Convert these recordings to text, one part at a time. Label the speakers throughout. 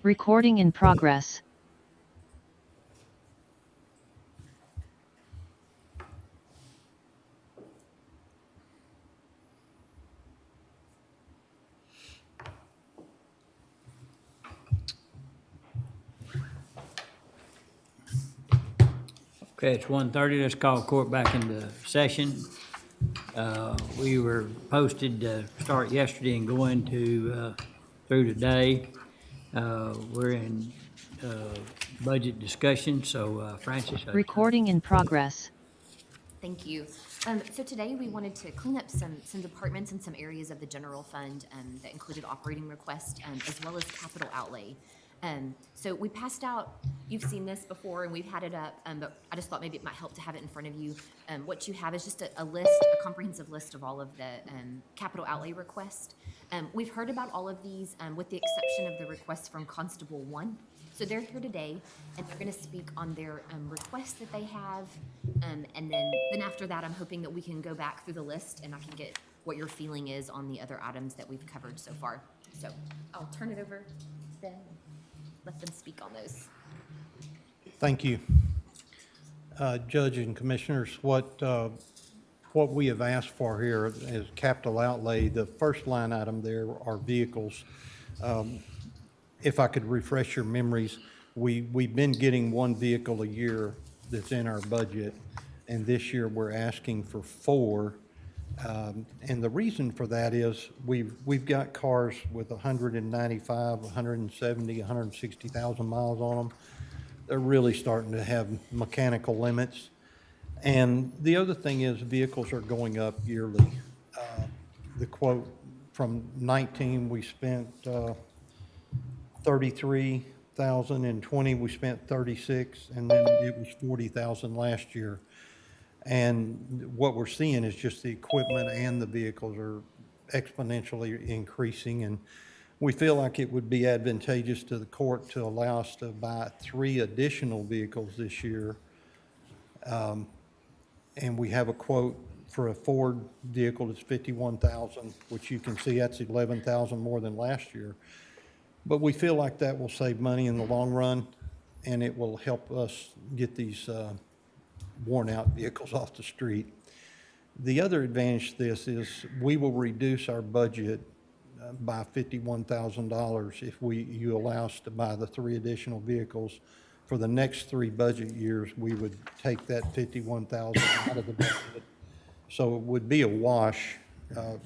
Speaker 1: Recording in progress.
Speaker 2: Okay, it's 1:30. Let's call court back into session. We were posted to start yesterday and go into, through today. We're in budget discussion, so Francis.
Speaker 1: Recording in progress.
Speaker 3: Thank you. So today we wanted to clean up some departments and some areas of the general fund that included operating requests as well as capital outlay. So we passed out, you've seen this before and we've had it up, but I just thought maybe it might help to have it in front of you. What you have is just a list, a comprehensive list of all of the capital outlay requests. We've heard about all of these with the exception of the requests from Constable 1. So they're here today, and they're going to speak on their requests that they have, and then after that, I'm hoping that we can go back through the list, and I can get what your feeling is on the other items that we've covered so far. So I'll turn it over to them, and let them speak on those.
Speaker 4: Thank you. Judge and Commissioners, what we have asked for here is capital outlay. The first line item there are vehicles. If I could refresh your memories, we've been getting one vehicle a year that's in our budget, and this year we're asking for 4. And the reason for that is we've got cars with 195, 170, 160,000 miles on them. They're really starting to have mechanical limits. And the other thing is vehicles are going up yearly. The quote from 19, we spent 33,000, in 20 we spent 36, and then it was 40,000 last year. And what we're seeing is just the equipment and the vehicles are exponentially increasing, and we feel like it would be advantageous to the court to allow us to buy 3 additional vehicles this year. And we have a quote for a Ford vehicle that's 51,000, which you can see that's 11,000 more than last year. But we feel like that will save money in the long run, and it will help us get these worn-out vehicles off the street. The other advantage to this is we will reduce our budget by $51,000 if you allow us to buy the 3 additional vehicles. For the next 3 budget years, we would take that $51,000 out of the budget. So it would be a wash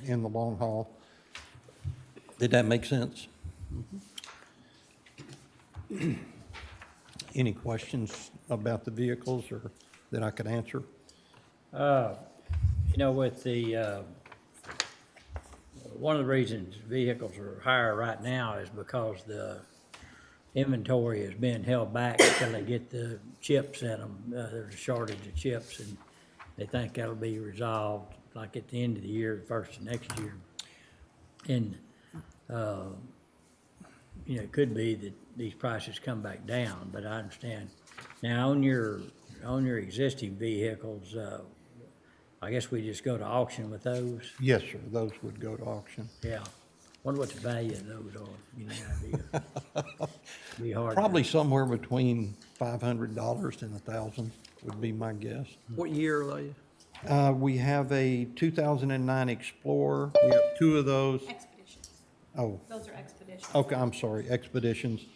Speaker 4: in the long haul. Did that make sense? Any questions about the vehicles or that I could answer?
Speaker 2: You know, with the, one of the reasons vehicles are higher right now is because the inventory is being held back until they get the chips in them. There's a shortage of chips, and they think that'll be resolved like at the end of the year, first of next year. And, you know, it could be that these prices come back down, but I understand. Now, on your existing vehicles, I guess we just go to auction with those?
Speaker 4: Yes, sir, those would go to auction.
Speaker 2: Yeah. Wonder what the value of those are, you know, idea. Be hard.
Speaker 4: Probably somewhere between $500 and $1,000 would be my guess.
Speaker 5: What year are they?
Speaker 4: We have a 2009 Explorer. We have 2 of those.
Speaker 6: Expeditions.
Speaker 4: Oh,
Speaker 6: Those are expeditions.
Speaker 4: okay, I'm sorry, Expeditions.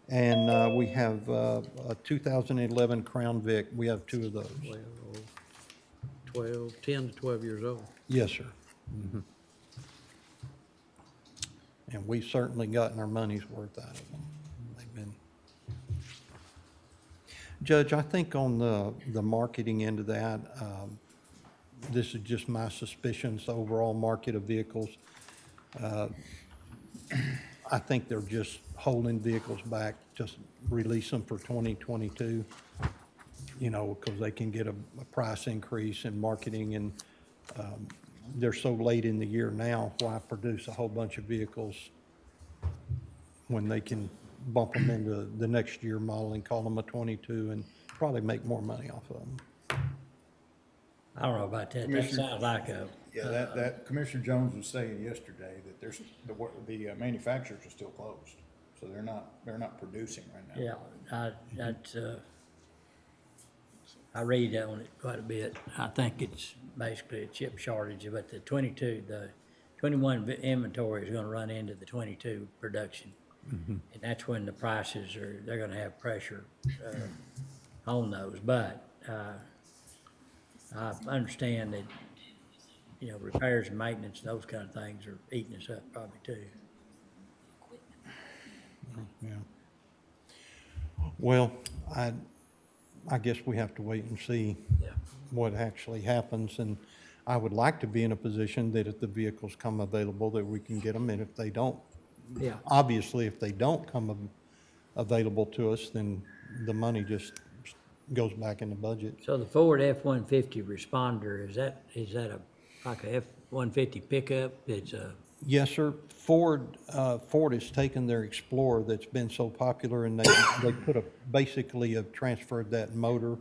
Speaker 4: And we have a 2011 Crown Vic. We have 2 of those.
Speaker 5: 10 to 12 years old.
Speaker 4: Yes, sir. Mhm. And we've certainly gotten our money's worth out of them. They've been. Judge, I think on the marketing end of that, this is just my suspicions, the overall market of vehicles. I think they're just holding vehicles back, just release them for 2022, you know, because they can get a price increase in marketing, and they're so late in the year now, why produce a whole bunch of vehicles when they can bump them into the next year model and call them a 22 and probably make more money off of them.
Speaker 2: I don't know about that. That
Speaker 7: Commissioner-
Speaker 2: sounds like a,
Speaker 7: Yeah, that Commissioner Jones was saying yesterday that there's, the manufacturers are still closed.
Speaker 6: So they're not producing right now.
Speaker 2: Yeah, I read on it quite a bit. I think it's basically a chip shortage, but the 21 inventory is gonna run into the 22 production. And that's when the prices they're gonna have pressure, on those, but, I understand that, repairs and maintenance, those kind of things are eating us up probably too.
Speaker 4: Yeah. Well, I guess we have to wait and see
Speaker 2: Yeah.
Speaker 4: what actually happens. And I would like to be in a position that if the vehicles come available, that we can get them. And if they don't,
Speaker 2: Yeah.
Speaker 4: obviously, if they don't come available to us, then the money just goes back in the budget.
Speaker 2: So the Ford F-150 Responder, is that like a F-150 pickup? It's a,
Speaker 4: Yes, sir. Ford has taken their Explorer that's been so popular, and they basically have transferred that motor.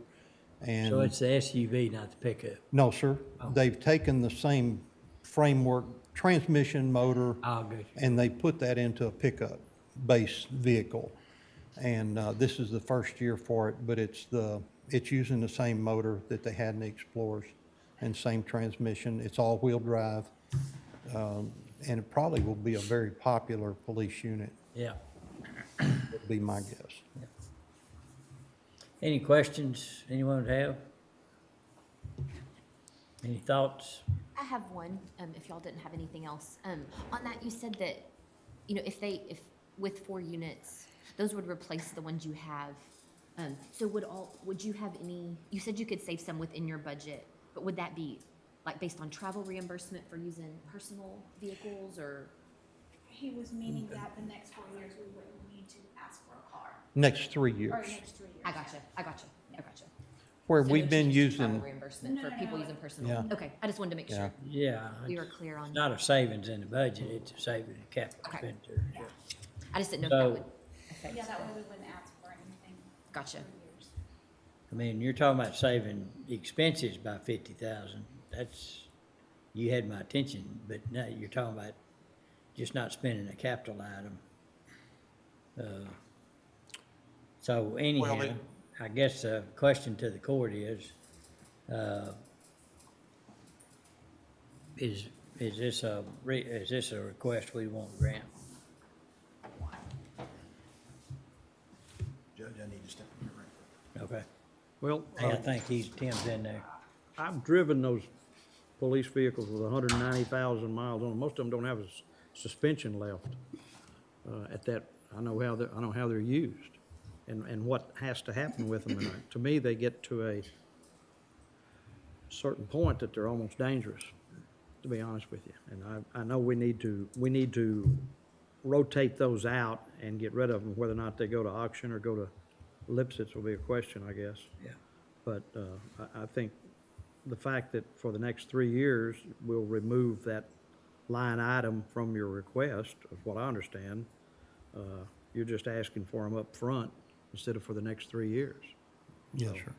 Speaker 4: And
Speaker 2: so it's the SUV, not the pickup?
Speaker 4: no, sir, they've taken the same framework, transmission motor,
Speaker 2: Oh, good.
Speaker 4: and they put that into a pickup-based vehicle. And this is the first year for it, but it's using the same motor that they had in the Explorers and same transmission. It's all-wheel drive. And it probably will be a very popular police unit,
Speaker 2: Yeah.
Speaker 4: would be my guess.
Speaker 2: Any questions anyone have? Any thoughts?
Speaker 3: I have one, if y'all didn't have anything else. On that, you said that, if with 4 units, those would replace the ones you have. So would you have any, you said you could save some within your budget, but would that be like based on travel reimbursement for using personal vehicles or?
Speaker 7: He was meaning that the next 4 years, we wouldn't need to ask for a car,
Speaker 4: Next 3 years,
Speaker 7: or next 3 years.
Speaker 3: I gotcha.
Speaker 4: where
Speaker 3: So
Speaker 4: we've
Speaker 3: no
Speaker 4: been
Speaker 3: change to travel
Speaker 4: using,
Speaker 3: reimbursement
Speaker 7: No,
Speaker 3: for
Speaker 7: no,
Speaker 3: people
Speaker 7: no.
Speaker 3: using personal?
Speaker 4: Yeah.
Speaker 3: Okay, I just wanted to make sure
Speaker 2: Yeah.
Speaker 3: we were
Speaker 2: It's
Speaker 3: clear on.
Speaker 2: not a savings in the budget, it's a savings in capital
Speaker 3: Okay.
Speaker 2: expenditure. Yeah.
Speaker 3: I just didn't know if
Speaker 2: So-
Speaker 3: that would affect.
Speaker 7: Yeah, that way we wouldn't ask for anything.
Speaker 3: Gotcha.
Speaker 7: for years.
Speaker 2: I mean, you're talking about saving expenses by 50,000. You had my attention, but now you're talking about just not spending a capital item. So anyhow, I guess the question to the court is this a request we want to grant?
Speaker 6: Judge, I need to step in your ring.
Speaker 2: Okay.
Speaker 5: Well,
Speaker 2: Hey, I think Tim's in there.
Speaker 5: I've driven those police vehicles with 190,000 miles on them. Most of them don't have a suspension left at that. I know how they're used and what has to happen with them. And to me, they get to a certain point that they're almost dangerous, to be honest with you. And I know we need to rotate those out and get rid of them. Whether or not they go to auction or go to Lipsitz will be a question, I guess.
Speaker 2: Yeah.
Speaker 5: But I think the fact that for the next 3 years, we'll remove that line item from your request, is what I understand. You're just asking for them up front instead of for the next 3 years.
Speaker 4: yes, sir.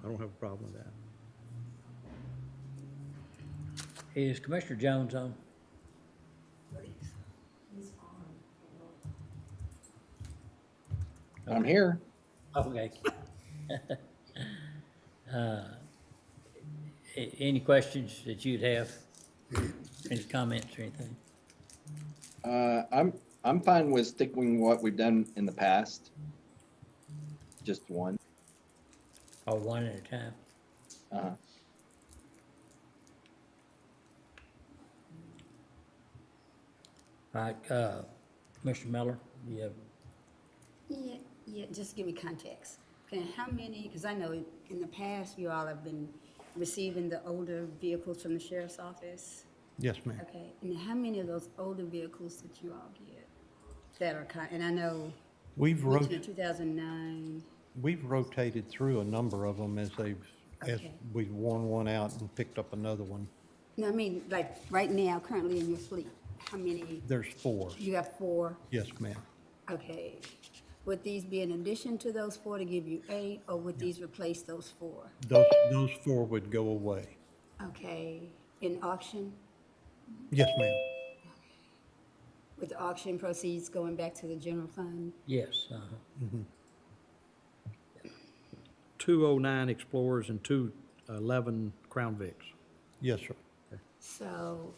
Speaker 5: I don't have a problem with that.
Speaker 2: Is Commissioner Jones on?
Speaker 8: I'm here.
Speaker 2: Okay. Any questions that you'd have? Any comments or anything?
Speaker 8: I'm fine with sticking what we've done in the past. Just one.
Speaker 2: Or one at a time?
Speaker 8: Uh,
Speaker 2: All right, Commissioner Miller, you have,
Speaker 9: Yeah, just give me context. Okay, how many, because I know in the past, you all have been receiving the older vehicles from the sheriff's office.
Speaker 4: Yes, ma'am.
Speaker 9: Okay, and how many of those older vehicles that you all get that are and I know
Speaker 4: We've
Speaker 9: you mentioned
Speaker 4: rotated.
Speaker 9: in 2009,
Speaker 4: We've rotated through a number of them as
Speaker 9: Okay.
Speaker 4: we've worn one out and picked up another one.
Speaker 9: no, I mean, like, right now, currently in your fleet, how many,
Speaker 4: There's 4.
Speaker 9: you have 4?
Speaker 4: Yes, ma'am.
Speaker 9: Okay. Would these be in addition to those 4 to give you 8, or would these replace those 4?
Speaker 4: Those 4 would go away.
Speaker 9: Okay, in auction,
Speaker 4: Yes, ma'am.
Speaker 9: with the auction proceeds going back to the general fund.
Speaker 2: Yes, uh-huh.
Speaker 5: 209 Explorers and 211 Crown Vics.
Speaker 4: Yes, sir.
Speaker 9: So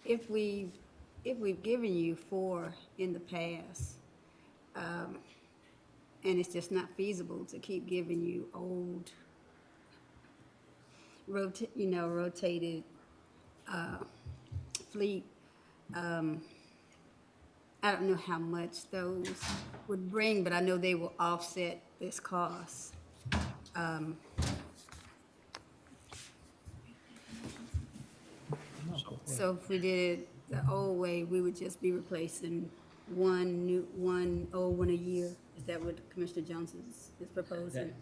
Speaker 9: if we've given you 4 in the past, and it's just not feasible to keep giving you old, rotated fleet, I don't know how much those would bring, but I know they will offset this cost. So if we did it the old way, we would just be replacing one old one a year. Is that what Commissioner Jones is proposing?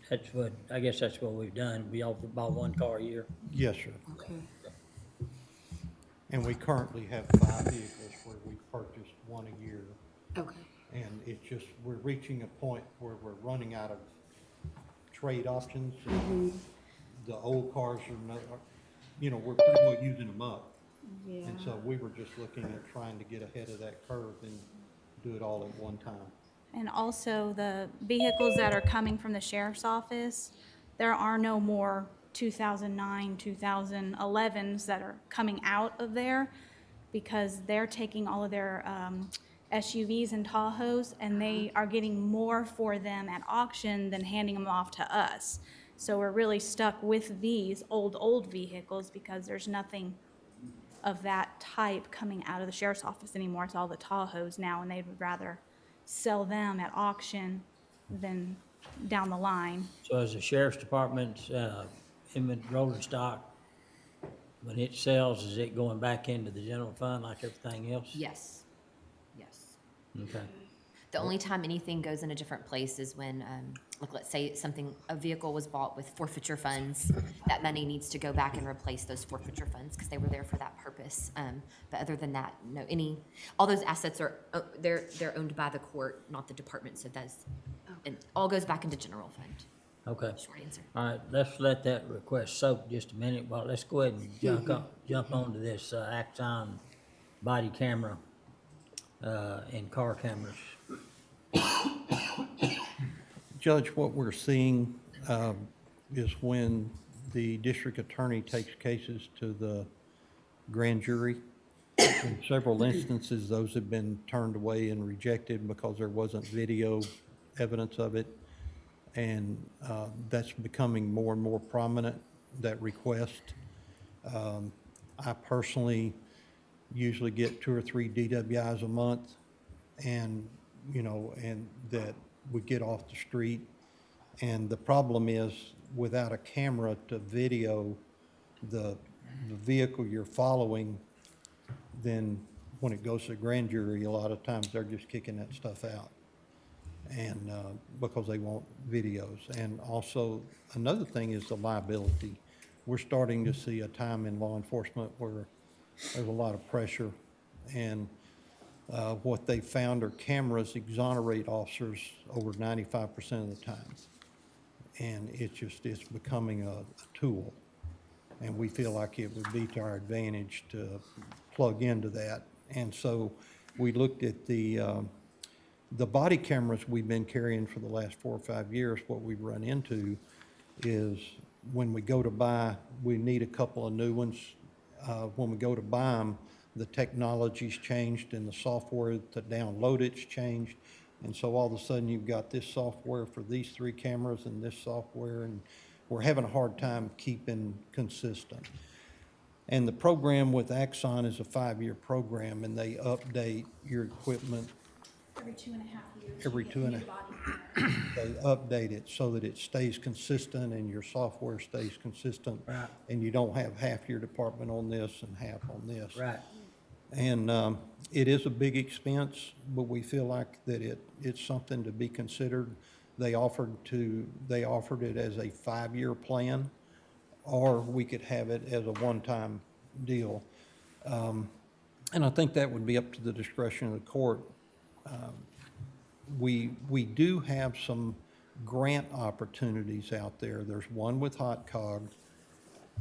Speaker 2: That's what, I guess that's what we've done, we offer about one car a year.
Speaker 4: Yes, sir.
Speaker 9: Okay.
Speaker 4: And we currently have 5 vehicles where we purchased one a year.
Speaker 9: Okay.
Speaker 4: And it's just, we're reaching a point where we're running out of trade options. The old cars are not, we're pretty well using them up.
Speaker 9: Yeah.
Speaker 4: And so we were just looking at trying to get ahead of that curve and do it all at one time.
Speaker 7: And also the vehicles that are coming from the sheriff's office, there are no more 2009, 2011s that are coming out of there because they're taking all of their SUVs and Tahoes and they are getting more for them at auction than handing them off to us. So we're really stuck with these old vehicles because there's nothing of that type coming out of the sheriff's office anymore. It's all the Tahoes now, and they would rather sell them at auction than down the line.
Speaker 2: So as the sheriff's department's, rolling stock, when it sells, is it going back into the general fund like everything else?
Speaker 3: Yes, yes.
Speaker 2: Okay,
Speaker 3: The only time anything goes in a different place is when, like, let's say a vehicle was bought with forfeiture funds. That money needs to go back and replace those forfeiture funds because they were there for that purpose. But other than that, no, all those assets are, they're owned by the court, not the department, so that's, it all goes back into general fund.
Speaker 2: okay.
Speaker 3: Short answer.
Speaker 2: All right, let's let that request soak just a minute, but let's go ahead and jump onto this Axon body camera and car cameras.
Speaker 4: Judge, what we're seeing is when the district attorney takes cases to the grand jury, in several instances, those have been turned away and rejected because there wasn't video evidence of it. And that's becoming more and more prominent, that request. I personally usually get 2 or 3 DWIs a month, and that we get off the street. And the problem is, without a camera to video the vehicle you're following, then when it goes to the grand jury, a lot of times they're just kicking that stuff out. And because they want videos. And also, another thing is the liability. We're starting to see a time in law enforcement where there's a lot of pressure, and what they found are cameras exonerate officers over 95% of the time. And it's becoming a tool. And we feel like it would be to our advantage to plug into that. And so we looked at the body cameras we've been carrying for the last 4 or 5 years. What we've run into is when we go to buy, we need a couple of new ones. When we go to buy them, the technology's changed and the software to download it's changed. And so all of a sudden you've got this software for these 3 cameras and this software, and we're having a hard time keeping consistent. And the program with Axon is a 5-year program, and they update your equipment
Speaker 7: Every 2.5 years.
Speaker 4: every
Speaker 7: you get
Speaker 4: 2 and a
Speaker 7: new body camera.
Speaker 4: they update it so that it stays consistent and your software stays consistent.
Speaker 2: Right.
Speaker 4: And you don't have half your department on this and half on this.
Speaker 2: Right.
Speaker 4: And it is a big expense, but we feel like that it's something to be considered. They offered it as a 5-year plan, or we could have it as a one-time deal. And I think that would be up to the discretion of the court. We do have some grant opportunities out there. There's one with Hot Cog,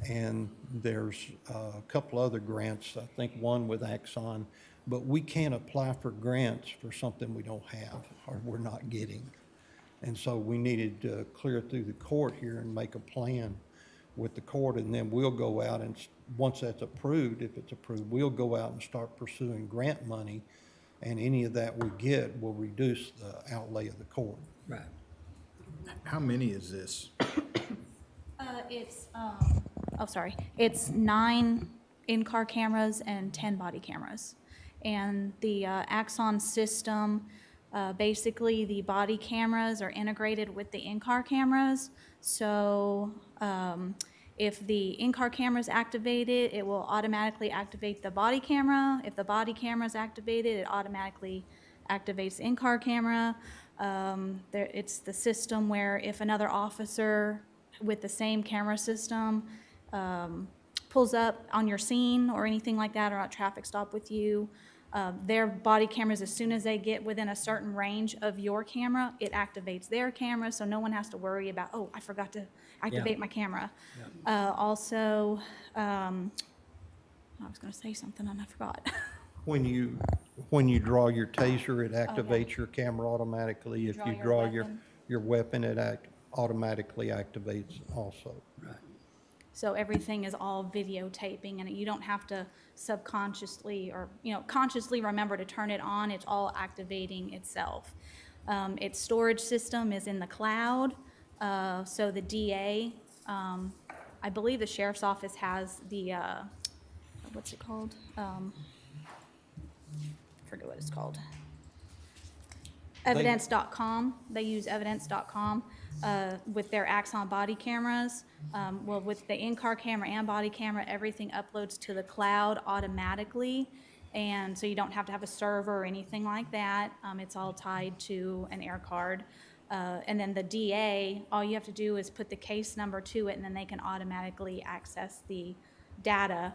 Speaker 4: And there's a couple other grants, I think one with Axon, but we can't apply for grants for something we don't have or we're not getting. And so we needed to clear it through the court here and make a plan with the court, and then we'll go out and, once that's approved, if it's approved, we'll go out and start pursuing grant money, and any of that we get will reduce the outlay of the court.
Speaker 2: Right.
Speaker 6: How many is this?
Speaker 7: It's 9 in-car cameras and 10 body cameras. And the Axon system, basically the body cameras are integrated with the in-car cameras. So if the in-car camera is activated, it will automatically activate the body camera. If the body camera is activated, it automatically activates the in-car camera. It's the system where if another officer with the same camera system pulls up on your scene or anything like that, or a traffic stop with you, their body cameras, as soon as they get within a certain range of your camera, it activates their camera, so no one has to worry about, oh, I forgot to activate my camera. Also, I was gonna say something and I forgot.
Speaker 4: When you draw your taser, it activates your camera automatically. If you draw your weapon, it automatically activates also.
Speaker 2: Right.
Speaker 7: So everything is all videotaping, and you don't have to subconsciously or, consciously remember to turn it on. It's all activating itself. Its storage system is in the cloud. So the DA, I believe the sheriff's office has the, what's it called? I forget what it's called. Evidence.com. They use evidence.com with their Axon body cameras. Well, with the in-car camera and body camera, everything uploads to the cloud automatically. And so you don't have to have a server or anything like that. It's all tied to an air card. And then the DA, all you have to do is put the case number to it, and then they can automatically access the data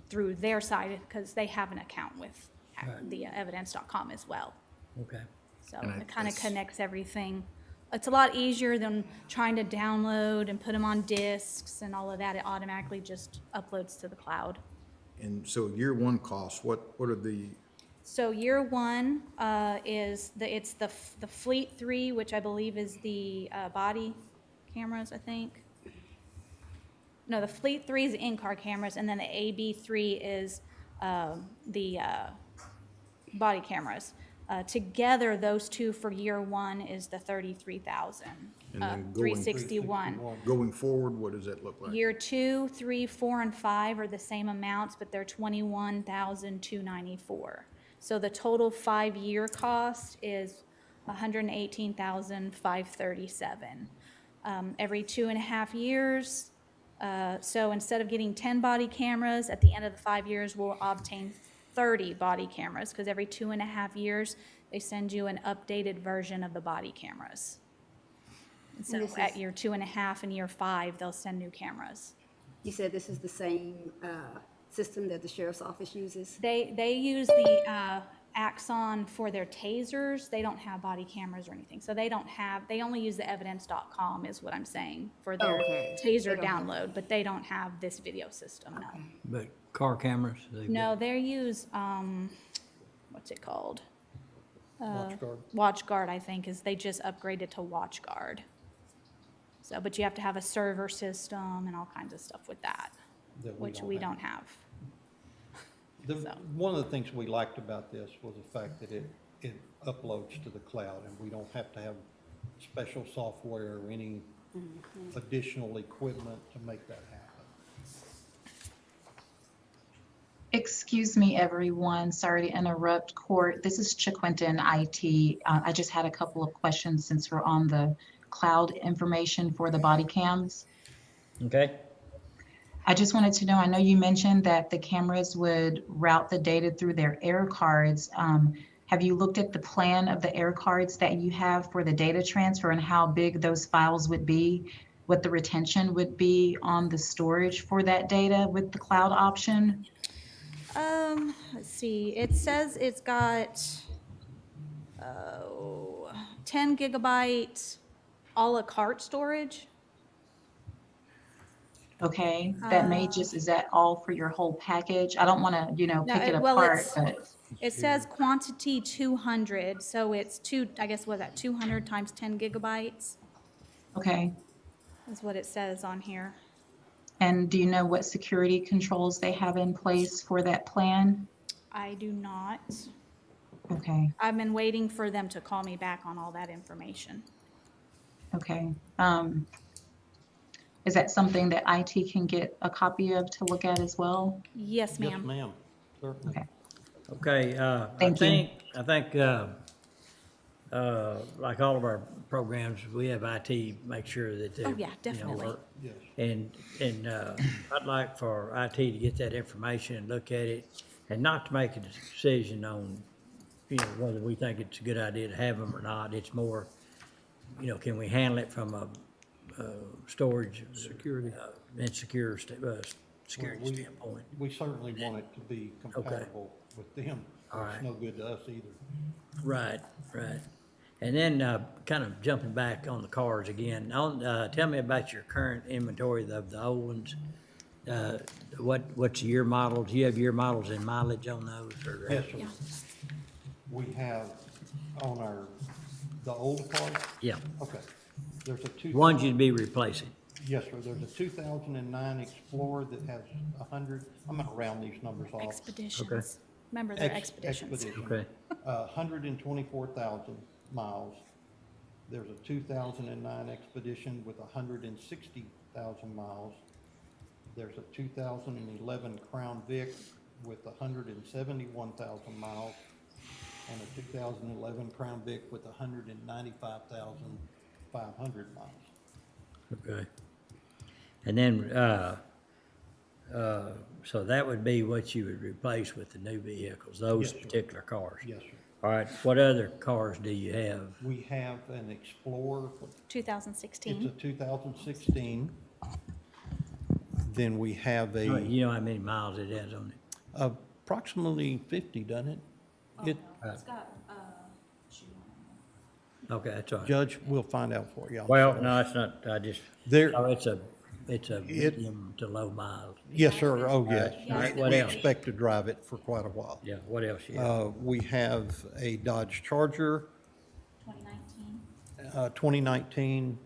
Speaker 7: through their site because they have an account with the evidence.com as well.
Speaker 2: Okay.
Speaker 7: So
Speaker 6: And
Speaker 7: it kind of
Speaker 6: it's-
Speaker 7: connects everything. It's a lot easier than trying to download and put them on disks and all of that. It automatically just uploads to the cloud.
Speaker 6: And so year one costs, what are the,
Speaker 7: So year one is it's the Fleet 3, which I believe is the body cameras, I think. No, the Fleet 3 is the in-car cameras, and then the AB3 is the body cameras. Together, those two for year one is the 33,000,
Speaker 6: And then going-
Speaker 7: 361.
Speaker 6: going forward, what does that look like?
Speaker 7: Year 2, 3, 4, and 5 are the same amounts, but they're 21,294. So the total 5-year cost is 118,537. Every 2.5 years. So instead of getting 10 body cameras, at the end of the 5 years, we'll obtain 30 body cameras, because every 2.5 years, they send you an updated version of the body cameras. And so
Speaker 9: This
Speaker 7: at
Speaker 9: is-
Speaker 7: year 2.5 and year 5, they'll send new cameras.
Speaker 9: You said this is the same system that the sheriff's office uses?
Speaker 7: They use the Axon for their tasers. They don't have body cameras or anything. So they only use the evidence.com is what I'm saying for their
Speaker 9: Okay.
Speaker 7: taser
Speaker 9: They don't have-
Speaker 7: download, but they don't have this video system, no.
Speaker 2: But car cameras? they've
Speaker 7: No,
Speaker 2: got-
Speaker 7: they use, what's it called?
Speaker 4: WatchGuard.
Speaker 7: WatchGuard, I think, is they just upgraded to WatchGuard. So, but you have to have a server system and all kinds of stuff with that,
Speaker 4: that
Speaker 7: which we
Speaker 4: have.
Speaker 7: don't have. So.
Speaker 4: One of the things we liked about this was the fact that it uploads to the cloud, and we don't have to have special software or any additional equipment to make that happen.
Speaker 10: Excuse me, everyone. Sorry to interrupt court. This is Chiquintin, IT. I just had a couple of questions since we're on the cloud information for the body cams.
Speaker 2: Okay.
Speaker 10: I just wanted to know, I know you mentioned that the cameras would route the data through their air cards. Have you looked at the plan of the air cards that you have for the data transfer and how big those files would be? What the retention would be on the storage for that data with the cloud option?
Speaker 7: Let's see, it says it's got, 10 gigabyte à la carte storage.
Speaker 10: Okay, that may just, is that all for your whole package? I don't want to,
Speaker 7: No,
Speaker 10: pick it
Speaker 7: well,
Speaker 10: apart,
Speaker 7: it's-
Speaker 10: but,
Speaker 7: It says quantity 200, so it's I guess, was that 200 times 10 gigabytes?
Speaker 10: okay.
Speaker 7: Is what it says on here.
Speaker 10: And do you know what security controls they have in place for that plan?
Speaker 7: I do not.
Speaker 10: Okay,
Speaker 7: I've been waiting for them to call me back on all that information.
Speaker 10: okay. Is that something that IT can get a copy of to look at as well?
Speaker 7: Yes,
Speaker 4: Yes,
Speaker 7: ma'am.
Speaker 4: ma'am. Certainly.
Speaker 10: Okay.
Speaker 2: Okay,
Speaker 10: Thank you.
Speaker 2: I think, like all of our programs, we have IT make sure that they.
Speaker 7: Oh, yeah, definitely.
Speaker 4: Yes.
Speaker 2: And I'd like for IT to get that information and look at it, and not to make a decision on, whether we think it's a good idea to have them or not. It's more, can we handle it from a storage.
Speaker 5: Security.
Speaker 2: And security
Speaker 4: We-
Speaker 2: standpoint.
Speaker 4: We certainly want it to be compatible with them.
Speaker 2: All
Speaker 4: It's
Speaker 2: right.
Speaker 4: no good to us either.
Speaker 2: Right, right. And then, kind of jumping back on the cars again, tell me about your current inventory of the old ones. What's year models? Do you have year models and mileage on those, or?
Speaker 4: Yes, sir. We have on the old cars,
Speaker 2: Yeah,
Speaker 4: okay. There's a
Speaker 2: ones you'd be replacing.
Speaker 4: Yes, sir. There's a 2009 Explorer that has 100, I'm gonna round these numbers off.
Speaker 7: Expeditions. Remember, they're expeditions.
Speaker 4: Expedition.
Speaker 2: Okay,
Speaker 4: 124,000 miles. There's a 2009 Expedition with 160,000 miles. There's a 2011 Crown Vic with 171,000 miles. And a 2011 Crown Vic with 195,500 miles.
Speaker 2: okay. And then, so that would be what you would replace with the new vehicles, those
Speaker 4: Yes, sir.
Speaker 2: particular cars?
Speaker 4: Yes, sir.
Speaker 2: All right, what other cars do you have?
Speaker 4: We have an Explorer, it's a
Speaker 7: 2016.
Speaker 4: 2016. Then we have
Speaker 2: You know how many miles it has on it?
Speaker 4: approximately 50, doesn't it? It,
Speaker 7: It's got,
Speaker 2: Okay, that's all right.
Speaker 4: Judge, we'll find out for you. I'm
Speaker 2: Well,
Speaker 4: sorry.
Speaker 2: no, it's not,
Speaker 4: There,
Speaker 2: it's a medium to low miles.
Speaker 4: yes, sir, oh, yes.
Speaker 2: All right, what
Speaker 4: We
Speaker 2: else?
Speaker 4: expect to drive it for quite a while.
Speaker 2: Yeah, what else you have?
Speaker 4: We have a Dodge Charger,
Speaker 7: 2019,
Speaker 4: 2019,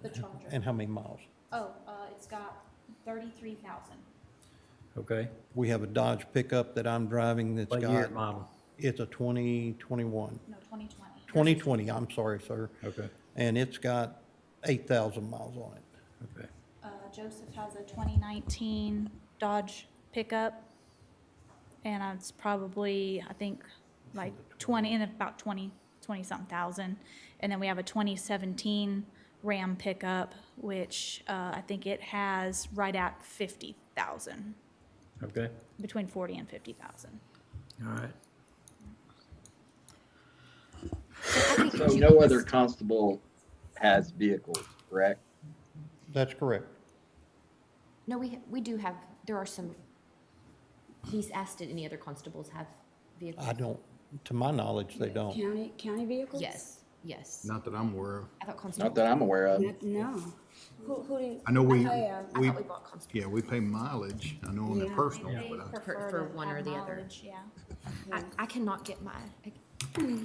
Speaker 7: the Charger.
Speaker 4: and how many miles?
Speaker 7: Oh, it's got 33,000.
Speaker 2: Okay,
Speaker 4: We have a Dodge pickup that I'm driving that's
Speaker 2: what year
Speaker 4: got,
Speaker 2: model?
Speaker 4: it's a 2021,
Speaker 7: No, 2020.
Speaker 4: 2020, I'm sorry, sir.
Speaker 2: Okay,
Speaker 4: And it's got 8,000 miles on it.
Speaker 2: okay.
Speaker 7: Joseph has a 2019 Dodge pickup, and it's probably, I think, like 20-something thousand. And then we have a 2017 Ram pickup, which I think it has right at 50,000,
Speaker 2: Okay,
Speaker 7: between 40 and 50,000.
Speaker 2: all right.
Speaker 8: So no other constable has vehicles, correct?
Speaker 4: That's correct.
Speaker 3: No, we do have, there are some, he's asked did any other constables have vehicles?
Speaker 4: I don't, to my knowledge, they don't.
Speaker 9: County vehicles?
Speaker 3: Yes, yes.
Speaker 6: Not that I'm aware of.
Speaker 3: I thought
Speaker 8: Not
Speaker 3: constables.
Speaker 8: that I'm aware of.
Speaker 9: No. Who do?
Speaker 6: I know we,
Speaker 3: I
Speaker 6: we,
Speaker 3: thought we bought constables.
Speaker 6: yeah, we pay mileage, I know on the
Speaker 9: Yeah.
Speaker 6: personal,
Speaker 7: They
Speaker 6: but I,
Speaker 7: prefer
Speaker 3: for
Speaker 7: to
Speaker 3: one or
Speaker 7: have
Speaker 3: the other.
Speaker 7: mileage, Yeah.
Speaker 3: I cannot get my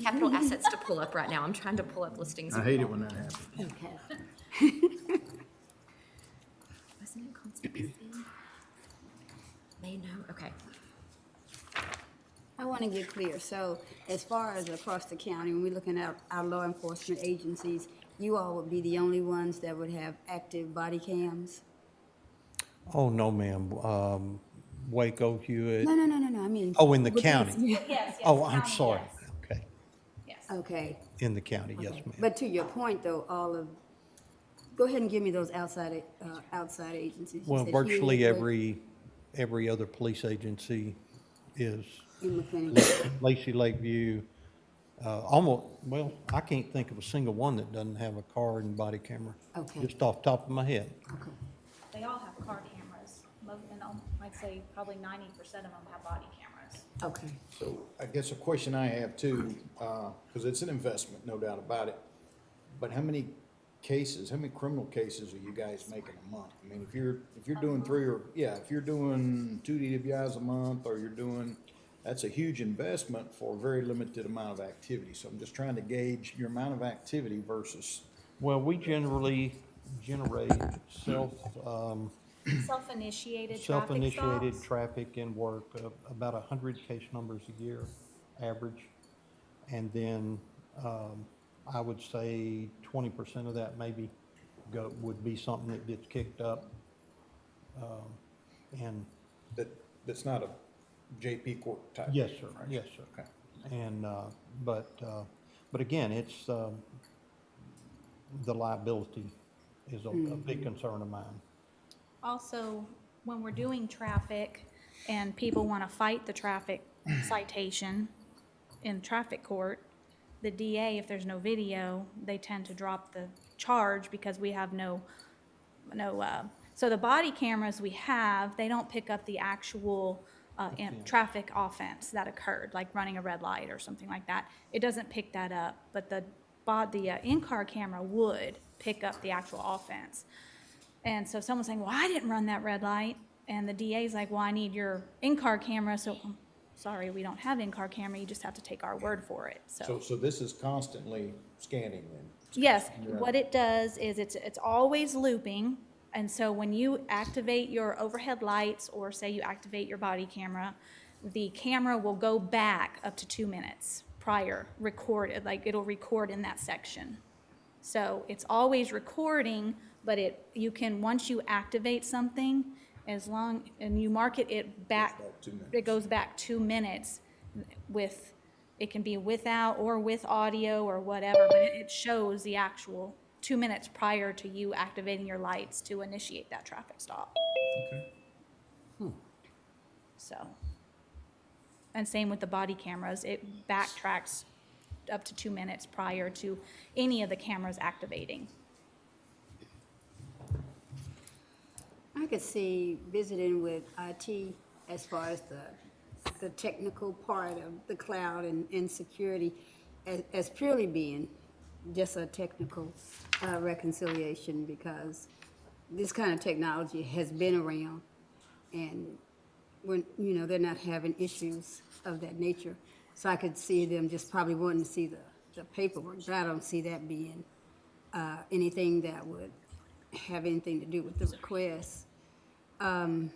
Speaker 3: capital assets to pull up right now. I'm trying to pull up listings.
Speaker 6: I hate it when that happens.
Speaker 9: Okay.
Speaker 3: Wasn't it constable fee? May no, okay.
Speaker 9: I want to get clear. So as far as across the county, when we're looking at our law enforcement agencies, you all would be the only ones that would have active body cams?
Speaker 4: Oh, no, ma'am. Waco, Hewitt.
Speaker 9: No, I mean.
Speaker 4: Oh, in the
Speaker 9: with
Speaker 4: county.
Speaker 9: these-
Speaker 7: Yes,
Speaker 4: Oh, I'm sorry. Okay,
Speaker 7: Yes.
Speaker 9: Okay.
Speaker 4: in the county, yes,
Speaker 9: Okay.
Speaker 4: ma'am.
Speaker 9: But to your point, though, go ahead and give me those outside agencies. You
Speaker 4: Well,
Speaker 9: said
Speaker 4: virtually
Speaker 9: Hewitt,
Speaker 4: every other police agency is
Speaker 9: in McLean.
Speaker 4: Lacey Lakeview, almost, well, I can't think of a single one that doesn't have a car and body camera.
Speaker 9: Okay.
Speaker 4: Just off the top of my head.
Speaker 9: Okay.
Speaker 7: They all have car cameras. And I'd say probably 90% of them have body cameras.
Speaker 9: Okay.
Speaker 6: So I guess a question I have too, because it's an investment, no doubt about it, but how many cases, how many criminal cases are you guys making a month? I mean, if you're doing if you're doing 2 DWIs a month, or you're doing, that's a huge investment for a very limited amount of activity. So I'm just trying to gauge your amount of activity versus,
Speaker 4: Well, we generally generate
Speaker 7: Self-initiated traffic
Speaker 4: self-initiated
Speaker 7: stops.
Speaker 4: traffic and work, about 100 case numbers a year, average. And then, I would say 20% of that maybe would be something that gets kicked up. And,
Speaker 6: that's not a JP court type.
Speaker 4: yes, sir,
Speaker 6: right?
Speaker 4: yes, sir.
Speaker 6: Okay.
Speaker 4: And, but again, it's, the liability is a big concern of mine.
Speaker 7: Also, when we're doing traffic and people want to fight the traffic citation in traffic court, the DA, if there's no video, they tend to drop the charge because we have so the body cameras we have, they don't pick up the actual traffic offense that occurred, like running a red light or something like that. It doesn't pick that up, but the in-car camera would pick up the actual offense. And so someone's saying, well, I didn't run that red light. And the DA's like, well, I need your in-car camera. So, sorry, we don't have in-car camera. You just have to take our word for it.
Speaker 6: So this is constantly scanning then?
Speaker 7: Yes, what it does is it's always looping. And so when you activate your overhead lights, or say you activate your body camera, the camera will go back up to 2 minutes prior, recorded, like it'll record in that section. So it's always recording, but you can, once you activate something, and you mark it back, it goes back 2 minutes with, it can be without or with audio or whatever, but it shows the actual 2 minutes prior to you activating your lights to initiate that traffic stop.
Speaker 6: Okay.
Speaker 7: So, and same with the body cameras, it backtracks up to 2 minutes prior to any of the cameras activating.
Speaker 9: I could see visiting with IT as far as the technical part of the cloud and security as purely being just a technical reconciliation, because this kind of technology has been around, and when, they're not having issues of that nature. So I could see them just probably wanting to see the paperwork, but I don't see that being anything that would have anything to do with the request. I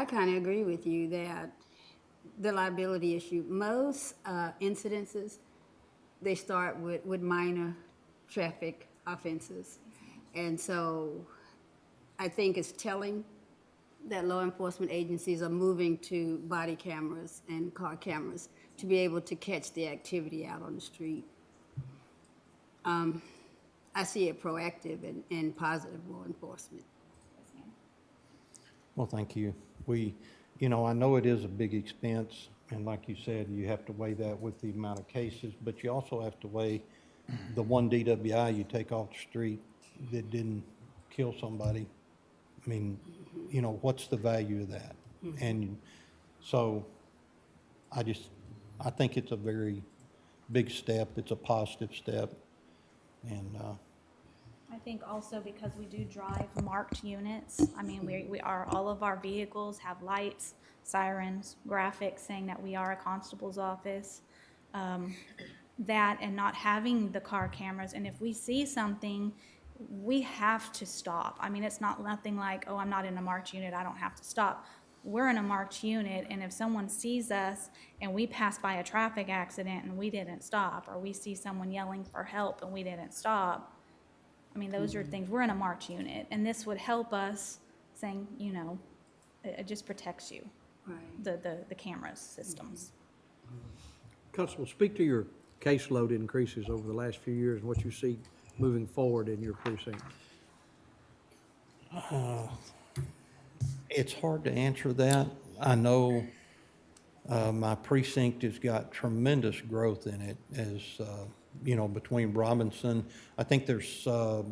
Speaker 9: kind of agree with you that the liability issue, most incidences, they start with minor traffic offenses. And so I think it's telling that law enforcement agencies are moving to body cameras and car cameras to be able to catch the activity out on the street. I see it proactive and positive law enforcement.
Speaker 4: Well, thank you. I know it is a big expense, and like you said, you have to weigh that with the amount of cases, but you also have to weigh the one DWI you take off the street that didn't kill somebody. I mean, what's the value of that? And so I think it's a very big step. It's a positive step. And,
Speaker 7: I think also because we do drive marked units, I mean, all of our vehicles have lights, sirens, graphics saying that we are a constable's office. That and not having the car cameras, and if we see something, we have to stop. I mean, it's nothing like, oh, I'm not in a marked unit, I don't have to stop. We're in a marked unit, and if someone sees us and we pass by a traffic accident and we didn't stop, or we see someone yelling for help and we didn't stop, I mean, those are things, we're in a marked unit, and this would help us saying, it just protects you,
Speaker 9: Right.
Speaker 7: the cameras systems.
Speaker 5: Constable, speak to your caseload increases over the last few years and what you see moving forward in your precinct.
Speaker 4: it's hard to answer that. I know my precinct has got tremendous growth in it as, between Robinson. I think there's 5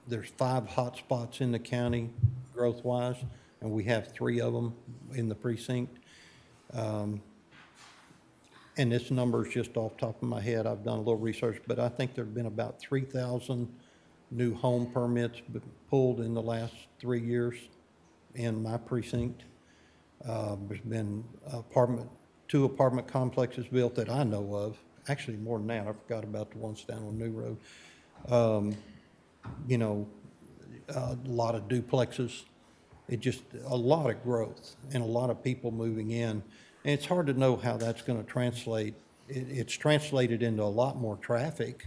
Speaker 4: hotspots in the county growth-wise, and we have 3 of them in the precinct. and this number's just off the top of my head, I've done a little research, but I think there've been about 3,000 new home permits pulled in the last 3 years in my precinct. There's been two apartment complexes built that I know of, actually more than that, I forgot about the ones down on New Road. You know, a lot of duplexes. It just, a lot of growth and a lot of people moving in. And it's hard to know how that's going to translate. It's translated into a lot more traffic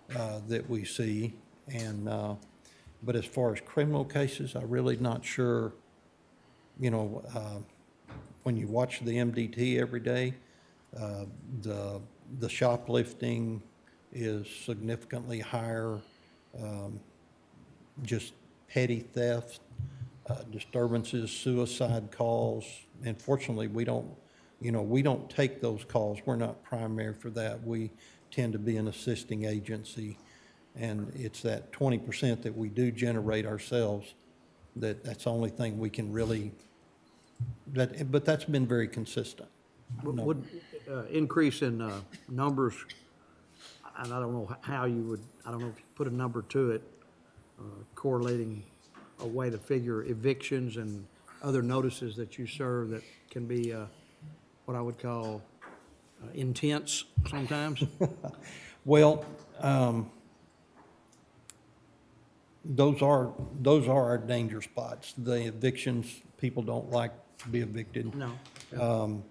Speaker 4: that we see. And, but as far as criminal cases, I'm really not sure, you know, when you watch the MDT every day, the shoplifting is significantly higher. Just petty theft, disturbances, suicide calls. Unfortunately, we don't take those calls. We're not primary for that. We tend to be an assisting agency. And it's that 20% that we do generate ourselves, that's the only thing we can really, but that's been very consistent.
Speaker 5: Would increase in numbers, and I don't know how you would, I don't know if you put a number to it, correlating a way to figure evictions and other notices that you serve that can be what I would call intense sometimes?
Speaker 4: Well, those are our danger spots. The evictions, people don't like to be evicted.
Speaker 5: No,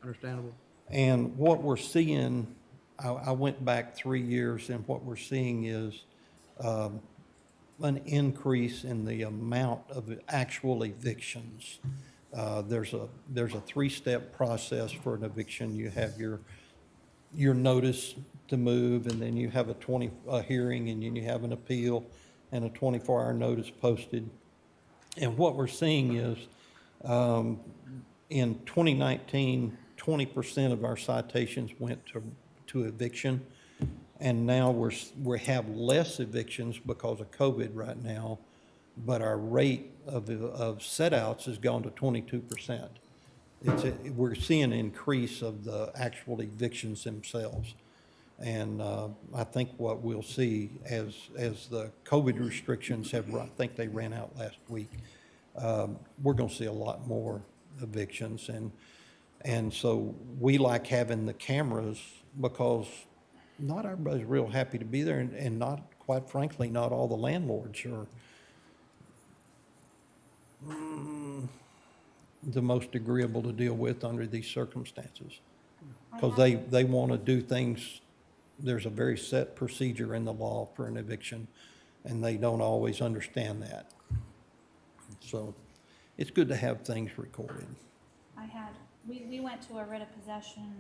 Speaker 5: understandable.
Speaker 4: And what we're seeing, I went back 3 years, and what we're seeing is an increase in the amount of actual evictions. There's a three-step process for an eviction. You have your notice to move, and then you have a hearing, and then you have an appeal and a 24-hour notice posted. And what we're seeing is, in 2019, 20% of our citations went to eviction. And now we have less evictions because of COVID right now, but our rate of set-outs has gone to 22%. We're seeing an increase of the actual evictions themselves. And I think what we'll see as the COVID restrictions I think they ran out last week, we're going to see a lot more evictions. And so we like having the cameras because not everybody's real happy to be there, and not, quite frankly, not all the landlords are the most agreeable to deal with under these circumstances. Because they want to do things, there's a very set procedure in the law for an eviction, and they don't always understand that. So it's good to have things recorded.
Speaker 7: We went to a writ of possession,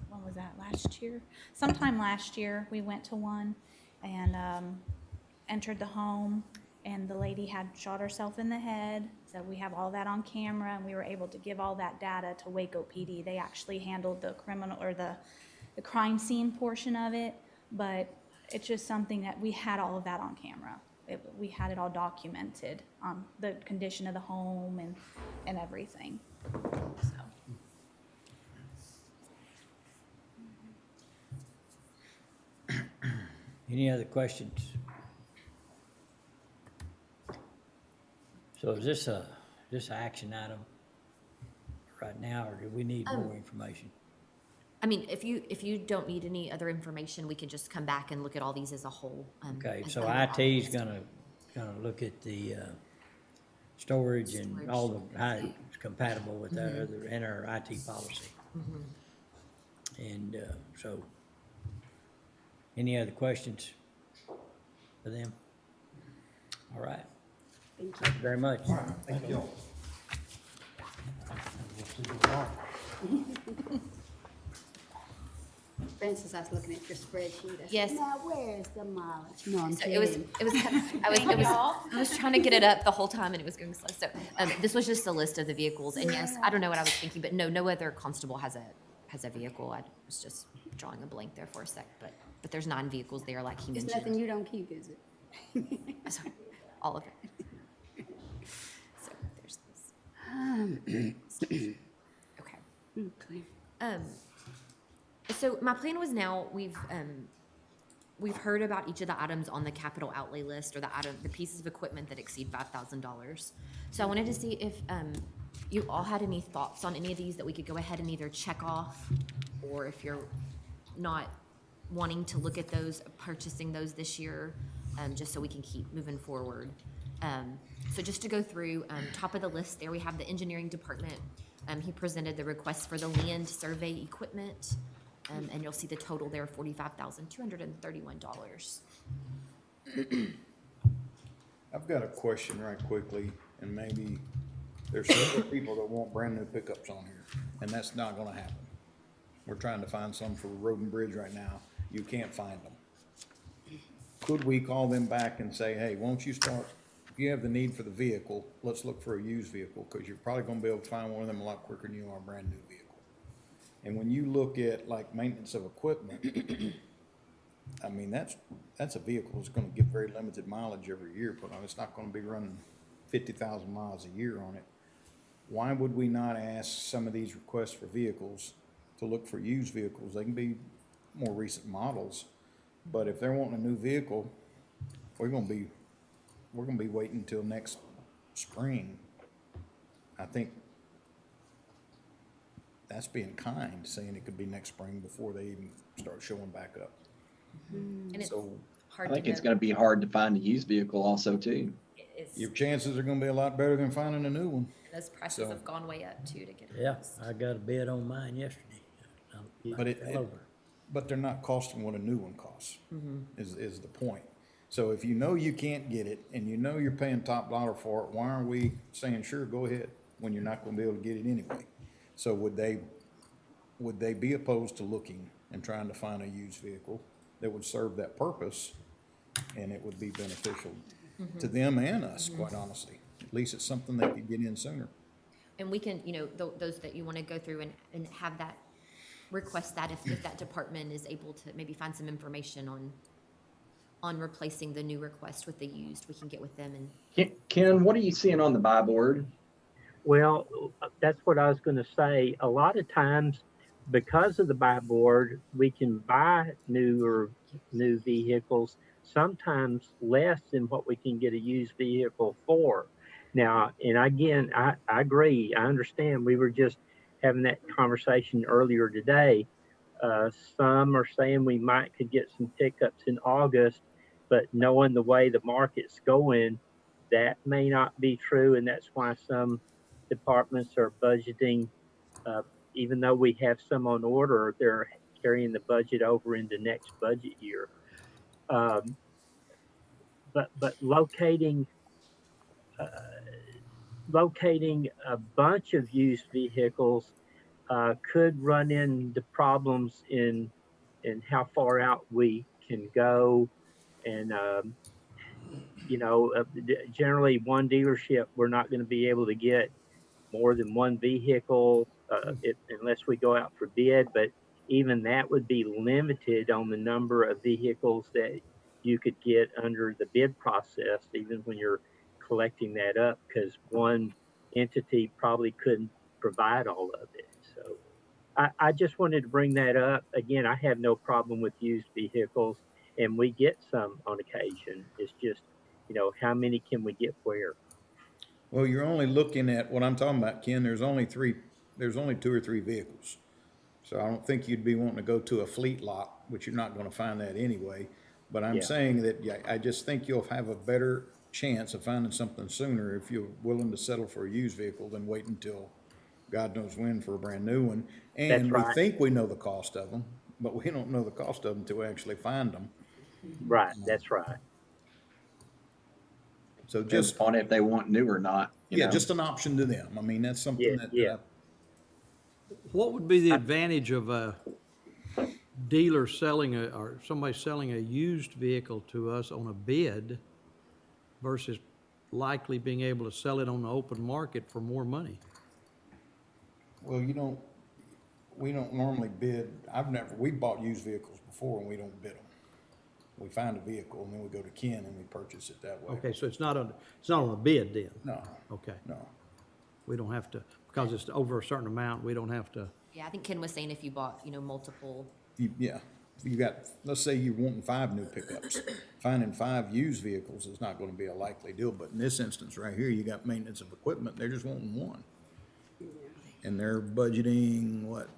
Speaker 7: when was that, last year? Sometime last year, we went to one and entered the home, and the lady had shot herself in the head. So we have all that on camera, and we were able to give all that data to Waco PD. They actually handled the criminal, or the crime scene portion of it, but it's just something that we had all of that on camera. We had it all documented, the condition of the home and everything, so.
Speaker 2: Any other questions? So is this an action item right now, or do we need more information?
Speaker 3: I mean, if you don't need any other information, we can just come back and look at all these as a whole.
Speaker 2: Okay,
Speaker 3: as
Speaker 2: so
Speaker 3: under
Speaker 2: IT's
Speaker 3: August.
Speaker 2: gonna look at the storage and all the, how it's compatible with our other, and our IT policy. And so, any other questions for them? All right.
Speaker 9: Thank
Speaker 2: Thank you very much.
Speaker 4: Thank you.
Speaker 9: Francis, I was looking at your spreadsheet. I said,
Speaker 3: Yes.
Speaker 9: now where is the mileage? No, I'm
Speaker 3: So it was,
Speaker 9: kidding.
Speaker 3: I was trying to get it up the whole time and it was going slow. So, this was just a list of the vehicles, and yes, I don't know what I was thinking, but no other constable has a vehicle. I was just drawing a blank there for a sec, but there's 9 vehicles there, like he
Speaker 9: It's nothing
Speaker 3: mentioned.
Speaker 9: you don't keep, is it?
Speaker 3: Sorry, all of it. So there's this. Okay.
Speaker 9: Okay.
Speaker 3: As So my plan was now, we've heard about each of the items on the capital outlay list, or the pieces of equipment that exceed $5,000. So I wanted to see if, you all had any thoughts on any of these that we could go ahead and either check off, or if you're not wanting to look at those, purchasing those this year, just so we can keep moving forward. So just to go through, top of the list there, we have the engineering department. He presented the request for the land survey equipment, and you'll see the total there, $45,231.
Speaker 6: I've got a question right quickly, and maybe there's several people that want brand-new pickups on here, and that's not gonna happen. We're trying to find some for Road and Bridge right now. You can't find them. Could we call them back and say, hey, won't you start, if you have the need for the vehicle, let's look for a used vehicle, because you're probably gonna be able to find one of them a lot quicker than you are a brand-new vehicle. And when you look at like maintenance of equipment, I mean, that's a vehicle that's gonna get very limited mileage every year put on. It's not gonna be running 50,000 miles a year on it. Why would we not ask some of these requests for vehicles to look for used vehicles? They can be more recent models, but if they're wanting a new vehicle, we're gonna be waiting until next spring. I think that's being kind, saying it could be next spring before they even start showing back up.
Speaker 3: And it's
Speaker 6: So
Speaker 8: I
Speaker 3: hard to
Speaker 8: think it's
Speaker 3: know.
Speaker 8: gonna be hard to find a used vehicle also too.
Speaker 3: It's-
Speaker 6: your chances are gonna be a lot better than finding a new one.
Speaker 3: Those prices
Speaker 6: so-
Speaker 3: have gone way up too to get.
Speaker 2: Yeah, I got a bid on mine yesterday.
Speaker 6: But it,
Speaker 2: Fell over.
Speaker 6: but they're not costing what a new one costs, is the point. So if you know you can't get it, and you know you're paying top dollar for it, why aren't we saying, sure, go ahead, when you're not gonna be able to get it anyway? So would they be opposed to looking and trying to find a used vehicle that would serve that purpose, and it would be beneficial to them and us, quite honestly? At least it's something they could get in sooner.
Speaker 3: And we can, those that you want to go through and have that, request that if that department is able to maybe find some information on replacing the new request with the used, we can get with them and.
Speaker 8: Ken, what are you seeing on the buy board?
Speaker 11: Well, that's what I was going to say. A lot of times, because of the buy board, we can buy new vehicles, sometimes less than what we can get a used vehicle for. Now, and again, I agree. I understand. We were just having that conversation earlier today. Some are saying we could get some pickups in August, but knowing the way the market's going, that may not be true, and that's why some departments are budgeting, even though we have some on order, they're carrying the budget over into next budget year. But locating a bunch of used vehicles could run into problems in how far out we can go, and generally one dealership, we're not going to be able to get more than one vehicle unless we go out for bid, but even that would be limited on the number of vehicles that you could get under the bid process, even when you're collecting that up, because one entity probably couldn't provide all of it. So I just wanted to bring that up. Again, I have no problem with used vehicles, and we get some on occasion. It's just, how many can we get where?
Speaker 6: Well, you're only looking at what I'm talking about, Ken. There's only 2 or 3 vehicles. So I don't think you'd be wanting to go to a fleet lot, which you're not gonna find that anyway. But I'm saying that, yeah, I just think you'll have a better chance of finding something sooner if you're willing to settle for a used vehicle than wait until God knows when for a brand new one. And
Speaker 11: That's right.
Speaker 6: we think we know the cost of them, but we don't know the cost of them until we actually find them.
Speaker 11: Right, that's right.
Speaker 6: So
Speaker 8: Just
Speaker 6: just,
Speaker 8: on if they want new or not. you know?
Speaker 6: just an option to them. I mean, that's something
Speaker 11: Yeah.
Speaker 5: What would be the advantage of a dealer or somebody selling a used vehicle to us on a bid versus likely being able to sell it on the open market for more money?
Speaker 6: Well, we don't normally bid. We bought used vehicles before and we don't bid them. We find a vehicle and then we go to Ken and we purchase it that way.
Speaker 5: Okay, so it's not on a bid then?
Speaker 6: No,
Speaker 5: Okay,
Speaker 6: no.
Speaker 5: we don't have to, because it's over a certain amount, we don't have to.
Speaker 3: Yeah, I think Ken was saying if you bought, multiple
Speaker 6: yeah, you got, let's say you're wanting 5 new pickups. Finding 5 used vehicles is not gonna be a likely deal, but in this instance right here, you got maintenance of equipment, they're just wanting 1. And they're budgeting, what,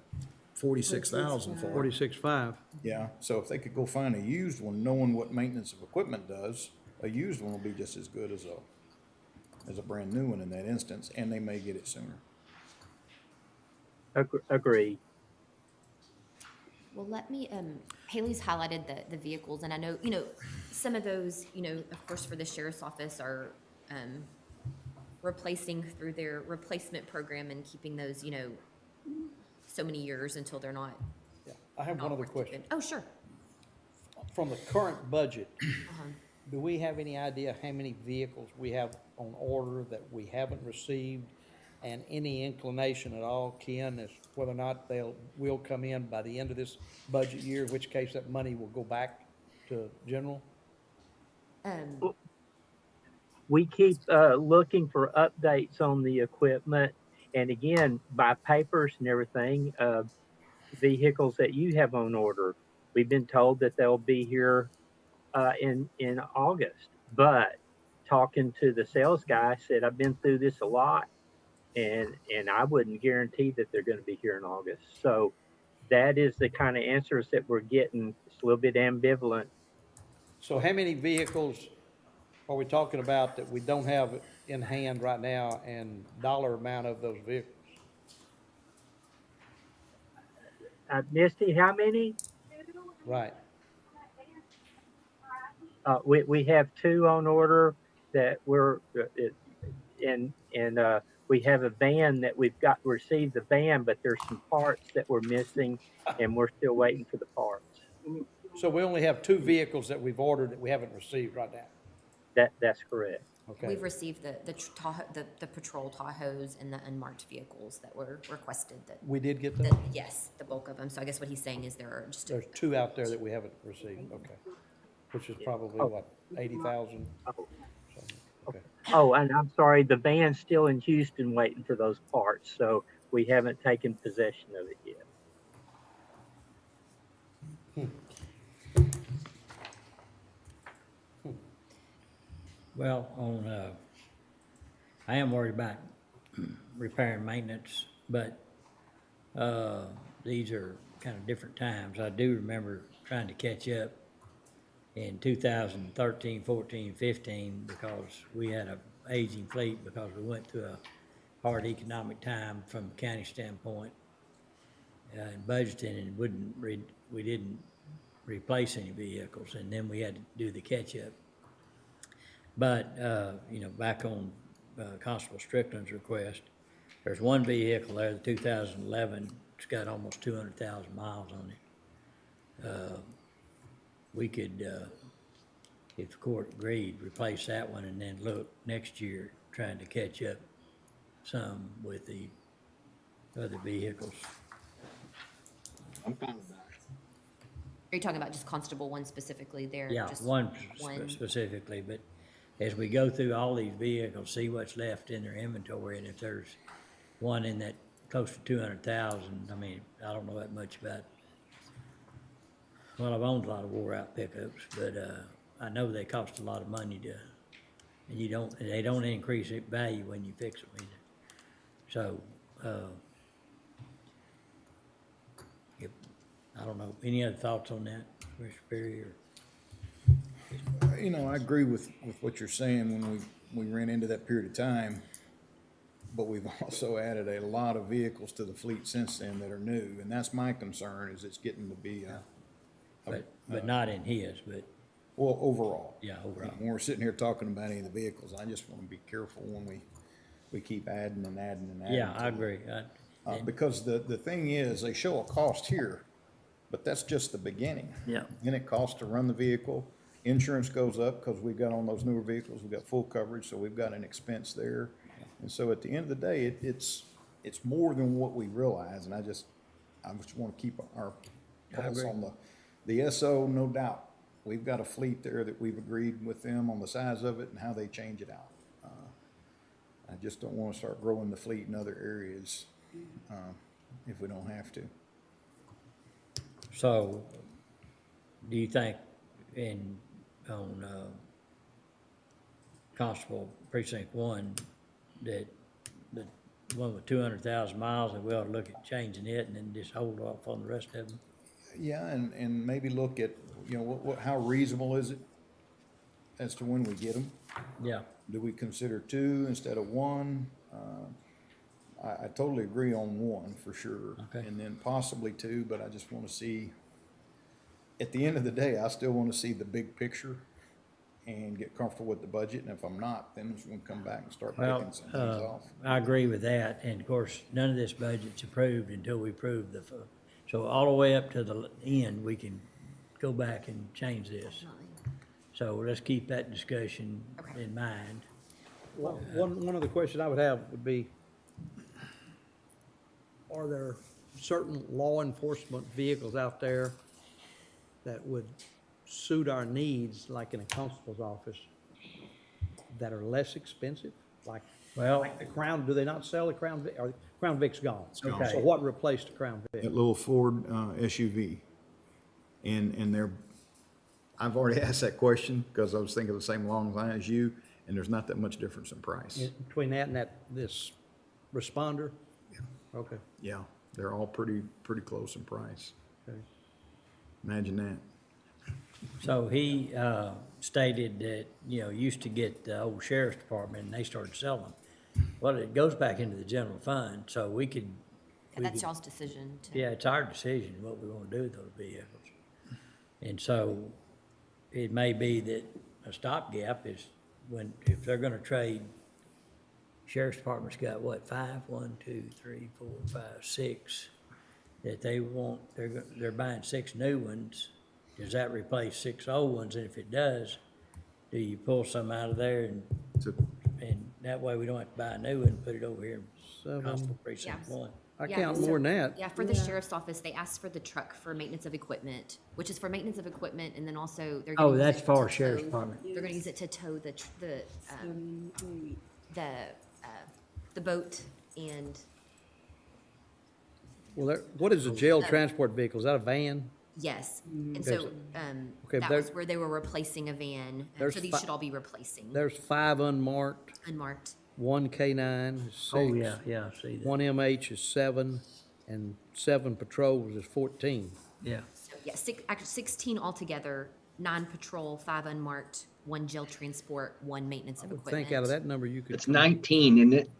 Speaker 6: 46,000 for it?
Speaker 5: 46.5.
Speaker 6: Yeah, so if they could go find a used one, knowing what maintenance of equipment does, a used one will be just as good as a brand new one in that instance, and they may get it sooner.
Speaker 11: Agreed.
Speaker 3: Well, let me, Haley's highlighted the vehicles, and I know, some of those, of course, for the sheriff's office are, replacing through their replacement program and keeping those, so many years until they're not.
Speaker 5: I have one
Speaker 3: not
Speaker 5: other
Speaker 3: worth
Speaker 5: question.
Speaker 3: keeping. Oh, sure.
Speaker 5: From the current budget, do we have any idea how many vehicles we have on order that we haven't received? And any inclination at all, Ken, as whether or not will come in by the end of this budget year, in which case that money will go back to general?
Speaker 11: We keep looking for updates on the equipment, and again, by papers and everything, vehicles that you have on order. We've been told that they'll be here in August, but talking to the sales guy, said I've been through this a lot, and I wouldn't guarantee that they're going to be here in August. So that is the kind of answers that we're getting. It's a little bit ambivalent.
Speaker 5: So how many vehicles are we talking about that we don't have in hand right now, and dollar amount of those vehicles?
Speaker 11: Misty, how many?
Speaker 5: Right.
Speaker 11: We have 2 on order that we're and we have a van that we've got received the van, but there's some parts that we're missing, and we're still waiting for the parts.
Speaker 5: So we only have 2 vehicles that we've ordered that we haven't received right now?
Speaker 11: That's correct.
Speaker 5: Okay.
Speaker 3: We've received the patrol Tahoes and the unmarked vehicles that were requested that,
Speaker 5: We did get them?
Speaker 3: yes, the bulk of them. So I guess what he's saying is there are just,
Speaker 5: There's 2 out there that we haven't received, okay. Which is probably what, 80,000? Okay.
Speaker 11: Oh, and I'm sorry, the van's still in Houston waiting for those parts, so we haven't taken possession of it yet.
Speaker 2: Well, I am worried about repair and maintenance, but, these are kind of different times. I do remember trying to catch up in 2013, 14, 15, because we had a aging fleet because we went through a hard economic time from a county standpoint, and budgeting, and we didn't replace any vehicles, and then we had to do the catch-up. But, back on Constable Strickland's request, there's one vehicle there, the 2011, it's got almost 200,000 miles on it. We could, if the court agreed, replace that one and then look next year, trying to catch up some with the other vehicles.
Speaker 8: I'm fine with that.
Speaker 3: are you talking about just Constable one specifically there?
Speaker 2: Yeah,
Speaker 3: Just
Speaker 2: one
Speaker 3: one?
Speaker 2: specifically, but as we go through all these vehicles, see what's left in their inventory, and if there's one in that close to 200,000, I mean, I don't know that much about. Well, I've owned a lot of wore-out pickups, but, I know they cost a lot of money to, and they don't increase in value when you fix them either. So, I don't know, any other thoughts on that, Mr. Perry, or?
Speaker 6: I agree with what you're saying when we ran into that period of time, but we've also added a lot of vehicles to the fleet since then that are new, and that's my concern, is it's getting to be
Speaker 2: But not in his, but,
Speaker 6: well, overall.
Speaker 2: yeah, overall.
Speaker 6: When we're sitting here talking about any of the vehicles, I just want to be careful when we keep adding and adding and adding.
Speaker 2: Yeah,
Speaker 6: to
Speaker 2: I
Speaker 6: it.
Speaker 2: agree.
Speaker 6: Because the thing is, they show a cost here, but that's just the beginning.
Speaker 2: Yeah.
Speaker 6: Then it costs to run the vehicle. Insurance goes up because we've got on those newer vehicles, we've got full coverage, so we've got an expense there. And so at the end of the day, it's more than what we realize, and I just want to keep our pulse
Speaker 2: agree.
Speaker 6: on the SO, no doubt. We've got a fleet there that we've agreed with them on the size of it and how they change it out. I just don't want to start growing the fleet in other areas if we don't have to.
Speaker 2: So, do you think on Constable Precinct 1, that the one with 200,000 miles, that we ought to look at changing it and then just hold off on the rest of them?
Speaker 6: Yeah, and maybe look at, you know, how reasonable is it as to when we get them?
Speaker 2: Yeah,
Speaker 6: Do we consider two instead of one? I totally agree on one, for sure.
Speaker 2: Okay.
Speaker 6: And then possibly two, but I just wanna see, at the end of the day, I still wanna see the big picture and get comfortable with the budget, and if I'm not, then we'll come back and start
Speaker 2: well,
Speaker 6: picking some things off.
Speaker 2: I agree with that, and of course, none of this budget's approved until we approve so all the way up to the end, we can go back and change this.
Speaker 3: Definitely.
Speaker 2: So let's keep that discussion
Speaker 3: Okay.
Speaker 2: in mind.
Speaker 5: One other question I would have would be, are there certain law enforcement vehicles out there that would suit our needs, like in a constable's office, that are less expensive? Like
Speaker 2: Well,
Speaker 5: the Crown, do they not sell the Crown Vic, or Crown Vic's gone?
Speaker 2: gone.
Speaker 5: So what replaced the Crown Vic?
Speaker 6: That little Ford SUV. And they're, I've already asked that question, because I was thinking the same along line as you, and there's not that much difference in price.
Speaker 5: Between that and this responder? Okay,
Speaker 6: Yeah, they're all pretty close in price.
Speaker 5: okay.
Speaker 6: Imagine that.
Speaker 2: so he stated that, used to get the old sheriff's department, and they started selling them. Well, it goes back into the general fund, so we could.
Speaker 3: Yeah, that's y'all's decision to.
Speaker 2: Yeah, it's our decision what we want to do with those vehicles. And so it may be that a stopgap is if they're gonna trade, sheriff's department's got what, 5? 1, 2, 3, 4, 5, 6, that they want, they're buying 6 new ones. Does that replace 6 old ones? And if it does, do you pull some out of there and that way we don't have to buy a new one, put it over here in Constable Precinct
Speaker 3: Yeah.
Speaker 2: 1?
Speaker 5: I
Speaker 3: Yeah,
Speaker 5: count
Speaker 3: so-
Speaker 5: more than that.
Speaker 3: Yeah, for the sheriff's office, they asked for the truck for maintenance of equipment, which is for maintenance of equipment, and then also they're gonna
Speaker 2: Oh,
Speaker 3: use
Speaker 2: that's
Speaker 3: it
Speaker 2: for
Speaker 3: to
Speaker 2: sheriff's
Speaker 3: tow-
Speaker 2: department.
Speaker 3: They're gonna use it to tow the boat and,
Speaker 5: Well, what is a jail transport vehicle? Is that a van?
Speaker 3: yes. And
Speaker 5: Okay,
Speaker 3: so,
Speaker 5: okay,
Speaker 3: that
Speaker 5: there-
Speaker 3: was where they were replacing a van,
Speaker 5: There's
Speaker 3: so these
Speaker 5: fi-
Speaker 3: should all be replacing,
Speaker 5: There's 5 unmarked,
Speaker 3: unmarked.
Speaker 5: 1 K9 is 6.
Speaker 2: Oh, yeah, I see that.
Speaker 5: 1 MH is 7, and 7 patrols is 14.
Speaker 2: Yeah.
Speaker 3: So, yeah, actually 16 altogether, 9 patrol, 5 unmarked, 1 jail transport, 1 maintenance
Speaker 5: I
Speaker 3: of
Speaker 5: would
Speaker 3: equipment.
Speaker 5: think out of that number you could.
Speaker 8: It's 19, isn't it?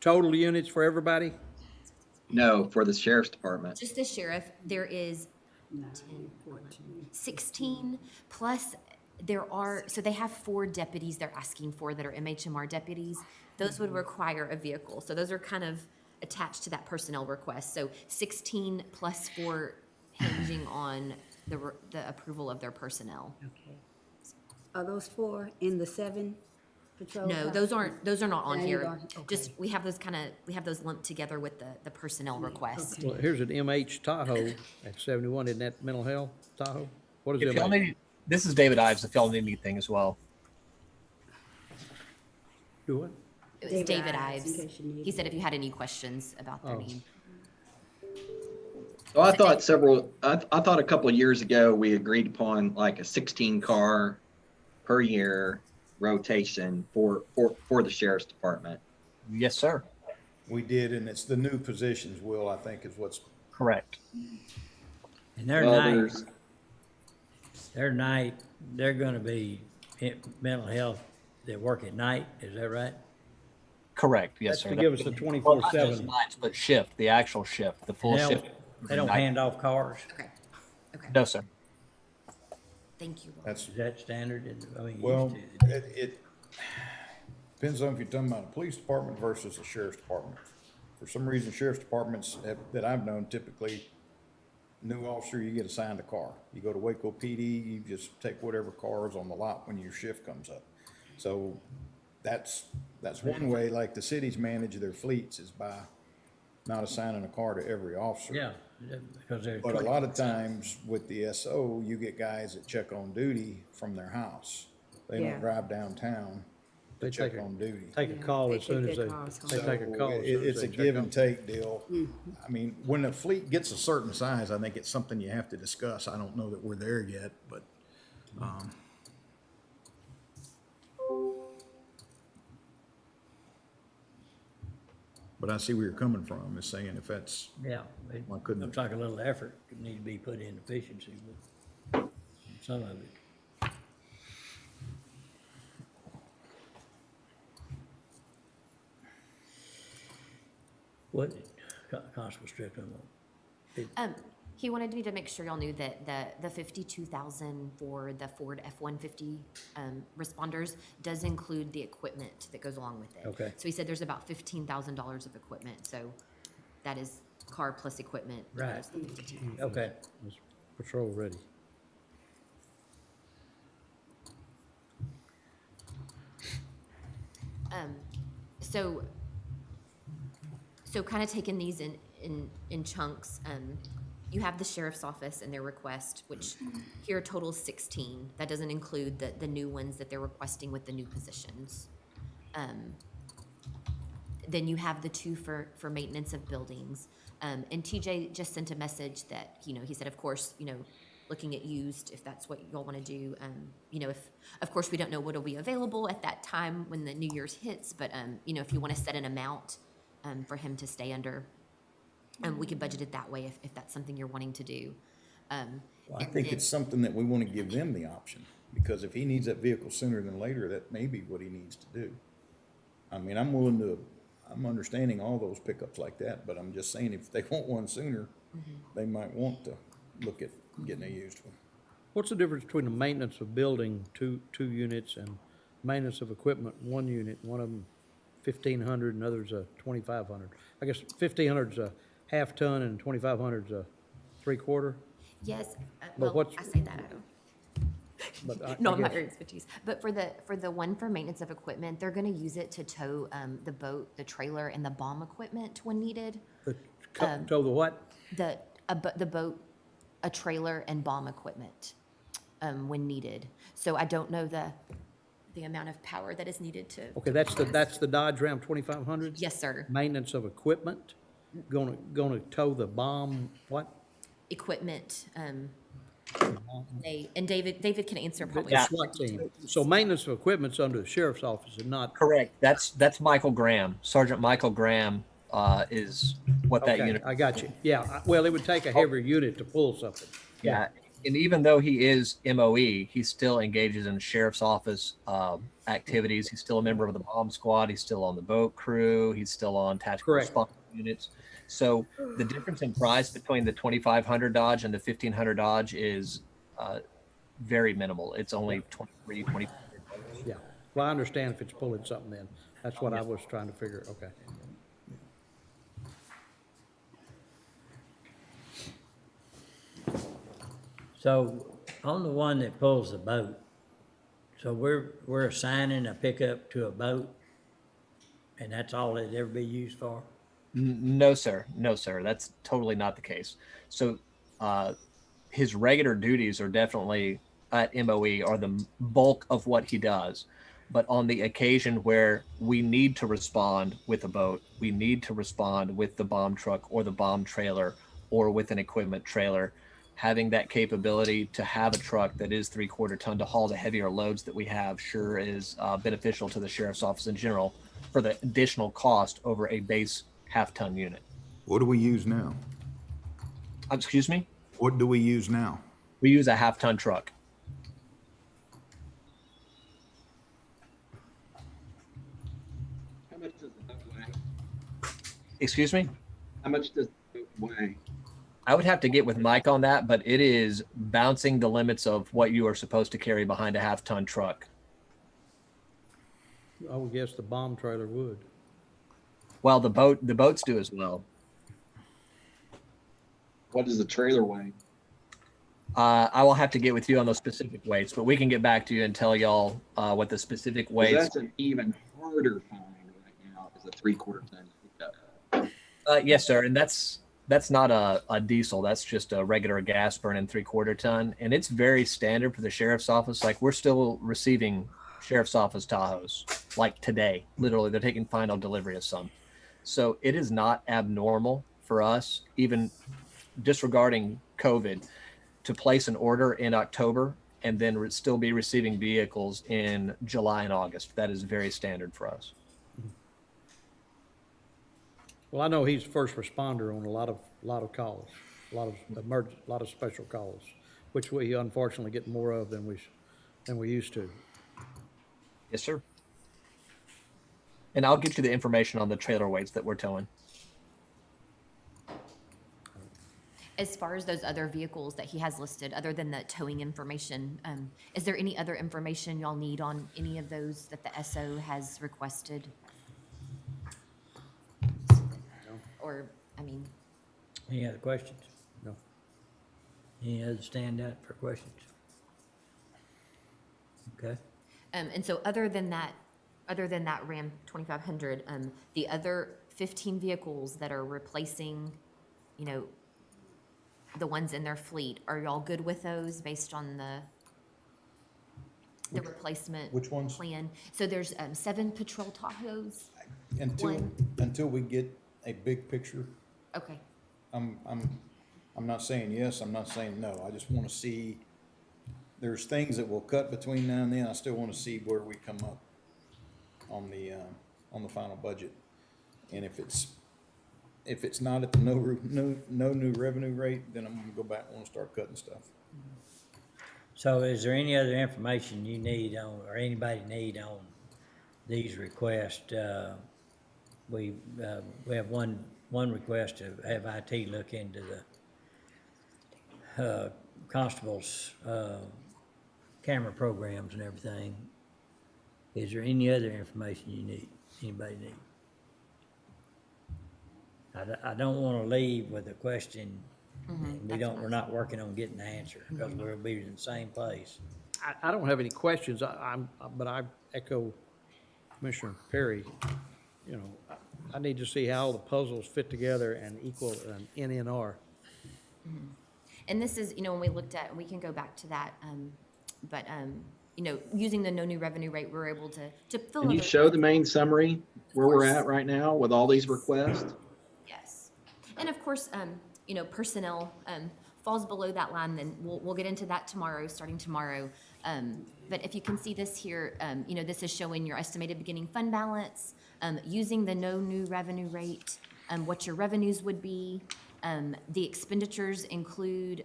Speaker 5: Total units for everybody?
Speaker 8: No, for the sheriff's department.
Speaker 3: Just the sheriff, there is 16, plus so they have 4 deputies they're asking for that are MHMR deputies. Those would require a vehicle, so those are kind of attached to that personnel request. So 16 plus 4 hinging on the approval of their personnel.
Speaker 9: Are those 4 in the 7 patrol?
Speaker 3: No,
Speaker 9: cars?
Speaker 3: those are not on
Speaker 9: They
Speaker 3: here.
Speaker 9: aren't,
Speaker 3: Just, we have those lumped together with the personnel request.
Speaker 5: Well, here's an MH Tahoe at 71. Isn't that mental health Tahoe? What is
Speaker 12: If y'all
Speaker 5: MH?
Speaker 12: need, this is David Ives. If y'all need anything as well.
Speaker 5: Do it?
Speaker 3: It was David
Speaker 9: in
Speaker 3: Ives.
Speaker 9: case you need
Speaker 3: He said if you had any questions about their
Speaker 5: Oh.
Speaker 3: need.
Speaker 8: So I thought I thought a couple of years ago, we agreed upon like a 16 car per year rotation for the sheriff's department.
Speaker 12: Yes, sir.
Speaker 6: We did, and it's the new positions, Will, I think is what's,
Speaker 12: Correct.
Speaker 2: And their
Speaker 8: Well,
Speaker 2: night, they're gonna be mental health that work at night, is that right?
Speaker 12: Correct. Yes,
Speaker 5: That's
Speaker 12: sir.
Speaker 5: to
Speaker 12: That-
Speaker 5: give us the
Speaker 12: well,
Speaker 5: 24/7.
Speaker 12: not just nights, but shift, the actual shift, the full
Speaker 2: They don't-
Speaker 12: shift.
Speaker 2: They don't
Speaker 12: night.
Speaker 2: hand off cars?
Speaker 3: Okay, okay.
Speaker 12: No, sir.
Speaker 3: Thank you.
Speaker 6: that's,
Speaker 2: Is that standard? Used
Speaker 6: well,
Speaker 2: to.
Speaker 6: it depends on if you're talking about a police department versus a sheriff's department. For some reason, sheriff's departments that I've known, typically, new officer, you get assigned a car. You go to Waco PD, you just take whatever car is on the lot when your shift comes up. So that's one way, like the cities manage their fleets, is by not assigning a car to every officer.
Speaker 2: Yeah, because they're.
Speaker 6: But a lot of times with the SO, you get guys that check on duty from their house. They
Speaker 9: Yeah.
Speaker 6: don't drive downtown
Speaker 5: They
Speaker 6: to check
Speaker 5: take a-
Speaker 6: on duty.
Speaker 5: Take a call
Speaker 9: They
Speaker 5: as soon
Speaker 9: take
Speaker 5: as
Speaker 9: their
Speaker 5: they,
Speaker 9: calls home.
Speaker 5: they take a
Speaker 6: So
Speaker 5: call. as soon as
Speaker 6: It's
Speaker 5: they
Speaker 6: a
Speaker 5: check
Speaker 6: give
Speaker 5: on.
Speaker 6: and take deal. I mean, when the fleet gets a certain size, I think it's something you have to discuss. I don't know that we're there yet, but, but I see where you're coming from, is saying if that's,
Speaker 2: Yeah, it
Speaker 6: Why couldn't
Speaker 2: looks like a little effort could need to be put in efficiency, but some of it. What, Constable Strickland,
Speaker 3: He wanted me to make sure y'all knew that the 52,000 for the Ford F-150 responders does include the equipment that goes along with it.
Speaker 2: Okay.
Speaker 3: So he said there's about $15,000 of equipment, so that is car plus equipment.
Speaker 2: Right.
Speaker 3: That's the 52,000.
Speaker 2: okay,
Speaker 5: It's patrol ready.
Speaker 3: So kind of taking these in chunks, you have the sheriff's office and their request, which here totals 16. That doesn't include the new ones that they're requesting with the new positions. Then you have the two for maintenance of buildings. And TJ just sent a message that, he said, of course, looking at used, if that's what y'all want to do. If, of course, we don't know what'll be available at that time when the New Year's hits, but, if you want to set an amount for him to stay under, we could budget it that way if that's something you're wanting to do.
Speaker 6: well, I
Speaker 3: And
Speaker 6: think
Speaker 3: then-
Speaker 6: it's something that we want to give them the option. Because if he needs that vehicle sooner than later, that may be what he needs to do. I mean, I'm understanding all those pickups like that, but I'm just saying if they want one sooner, they might want to look at getting a used one.
Speaker 5: What's the difference between the maintenance of building, two units, and maintenance of equipment, one unit, one of them 1,500 and others 2,500? I guess 1,500's a half ton and 2,500's a 3/4?
Speaker 3: Yes,
Speaker 5: But
Speaker 3: well,
Speaker 5: what's-
Speaker 3: I say that, I don't.
Speaker 5: But I
Speaker 3: No,
Speaker 5: guess-
Speaker 3: not your expertise. But for the one for maintenance of equipment, they're gonna use it to tow, the boat, the trailer, and the bomb equipment when needed.
Speaker 5: Tow the what?
Speaker 3: The boat, a trailer, and bomb equipment, when needed. So I don't know the amount of power that is needed to.
Speaker 5: Okay, that's the Dodge Ram 2,500?
Speaker 3: Yes, sir.
Speaker 5: Maintenance of equipment, gonna tow the bomb, what?
Speaker 3: Equipment, and David can answer probably.
Speaker 5: The SWAT team. So maintenance of equipment's under the sheriff's office and not.
Speaker 12: Correct. That's Michael Graham. Sergeant Michael Graham is what that
Speaker 5: Okay,
Speaker 12: unit.
Speaker 5: I got you. Yeah, well, it would take a heavier unit to pull something.
Speaker 12: Yeah. And even though he is MOE, he still engages in sheriff's office activities. He's still a member of the bomb squad. He's still on the boat crew. He's still on tactical
Speaker 5: Correct.
Speaker 12: response units. So the difference in price between the 2,500 Dodge and the 1,500 Dodge is very minimal. It's only 23, 24.
Speaker 5: Yeah, well, I understand if it's pulling something in. That's what I was trying to figure, okay.
Speaker 2: so on the one that pulls the boat, so we're assigning a pickup to a boat, and that's all it'd ever be used for?
Speaker 12: No, sir. No, sir. That's totally not the case. So his regular duties are definitely at MOE are the bulk of what he does. But on the occasion where we need to respond with a boat, we need to respond with the bomb truck or the bomb trailer or with an equipment trailer, having that capability to have a truck that is 3/4 ton to haul the heavier loads that we have sure is beneficial to the sheriff's office in general for the additional cost over a base half-ton unit.
Speaker 6: What do we use now?
Speaker 12: Excuse me?
Speaker 6: What do we use now?
Speaker 12: We use a half-ton truck.
Speaker 8: How much does the boat weigh?
Speaker 12: Excuse me?
Speaker 8: How much does the boat weigh?
Speaker 12: I would have to get with Mike on that, but it is bouncing the limits of what you are supposed to carry behind a half-ton truck.
Speaker 5: I would guess the bomb trailer would.
Speaker 12: Well, the boats do as well.
Speaker 8: What does the trailer weigh?
Speaker 12: I will have to get with you on those specific weights, but we can get back to you and tell y'all what the specific
Speaker 8: 'Cause
Speaker 12: weights.
Speaker 8: that's an even harder find right now, is a 3/4 ton pickup.
Speaker 12: Yes, sir, and that's not a diesel. That's just a regular gas burning 3/4 ton, and it's very standard for the sheriff's office. Like we're still receiving sheriff's office Tahoes. like today. Literally, they're taking final delivery of some. So it is not abnormal for us, even disregarding COVID, to place an order in October and then still be receiving vehicles in July and August. That is very standard for us.
Speaker 5: Well, I know he's first responder on a lot of calls, a lot of special calls, which we unfortunately get more of than we used to.
Speaker 12: Yes, sir. And I'll get you the information on the trailer weights that we're towing.
Speaker 3: As far as those other vehicles that he has listed, other than the towing information, is there any other information y'all need on any of those that the SO has requested? Or, I mean,
Speaker 2: Any other questions?
Speaker 5: No.
Speaker 2: Any other stand out for questions? Okay.
Speaker 3: and so other than that Ram 2500, the other 15 vehicles that are replacing, you know, the ones in their fleet, are y'all good with those based on the replacement
Speaker 6: Which ones?
Speaker 3: plan? So there's 7 patrol Tahoes.
Speaker 6: Until we get a big picture,
Speaker 3: Okay.
Speaker 6: I'm not saying yes, I'm not saying no. I just want to see, there's things that will cut between now and then. I still want to see where we come up on the final budget. And if it's not at the no new revenue rate, then I'm gonna go back and want to start cutting stuff.
Speaker 2: So is there any other information you need on, or anybody need on these requests? We have one request to have IT look into the constables' camera programs and everything. Is there any other information you need, anybody need? I don't want to leave with a question, and we're not working on getting the answer, because we'll be in the same place.
Speaker 5: I don't have any questions. But I echo Commissioner Perry. You know, I need to see how the puzzles fit together and equal an NNR.
Speaker 3: And this is, you know, when we looked at, we can go back to that, but, you know, using the no new revenue rate, we're able to fill.
Speaker 8: Can you
Speaker 3: other-
Speaker 8: show the main summary where we're
Speaker 3: course.
Speaker 8: at right now with all these requests?
Speaker 3: Yes. And of course, you know, personnel, falls below that line, then we'll get into that tomorrow, starting tomorrow. But if you can see this here, you know, this is showing your estimated beginning fund balance, using the no new revenue rate, what your revenues would be. The expenditures include,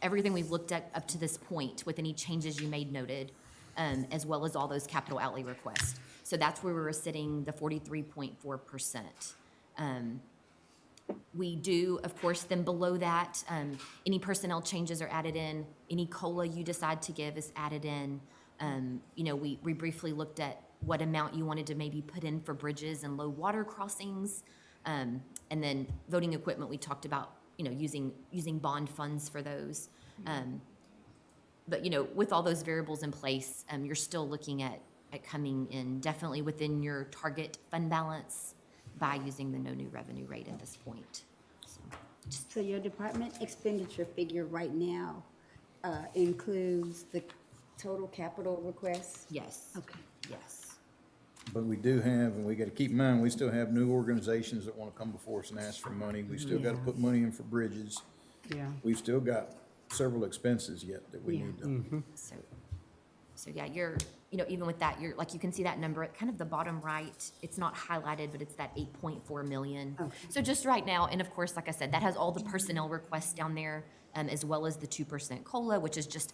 Speaker 3: everything we've looked at up to this point with any changes you made noted, as well as all those capital outlay requests. So that's where we were sitting, the 43.4%. We do, of course, then below that, any personnel changes are added in, any COLA you decide to give is added in. You know, we briefly looked at what amount you wanted to maybe put in for bridges and low water crossings. And then voting equipment, we talked about, you know, using bond funds for those. But, you know, with all those variables in place, you're still looking at coming in definitely within your target fund balance by using the no new revenue rate at this point.
Speaker 9: So your department expenditure figure right now includes the total capital requests?
Speaker 3: Yes.
Speaker 9: Okay.
Speaker 3: Yes.
Speaker 6: But we do have, and we gotta keep in mind, we still have new organizations that wanna come before us and ask for money. We still gotta put money in for bridges.
Speaker 9: Yeah.
Speaker 6: We've still got several expenses yet that we need to.
Speaker 3: So yeah, you know, even with that, you're, like, you can see that number at kind of the bottom right. It's not highlighted, but it's that 8.4 million.
Speaker 9: Okay.
Speaker 3: So just right now, and of course, like I said, that has all the personnel requests down there, as well as the 2% COLA, which is just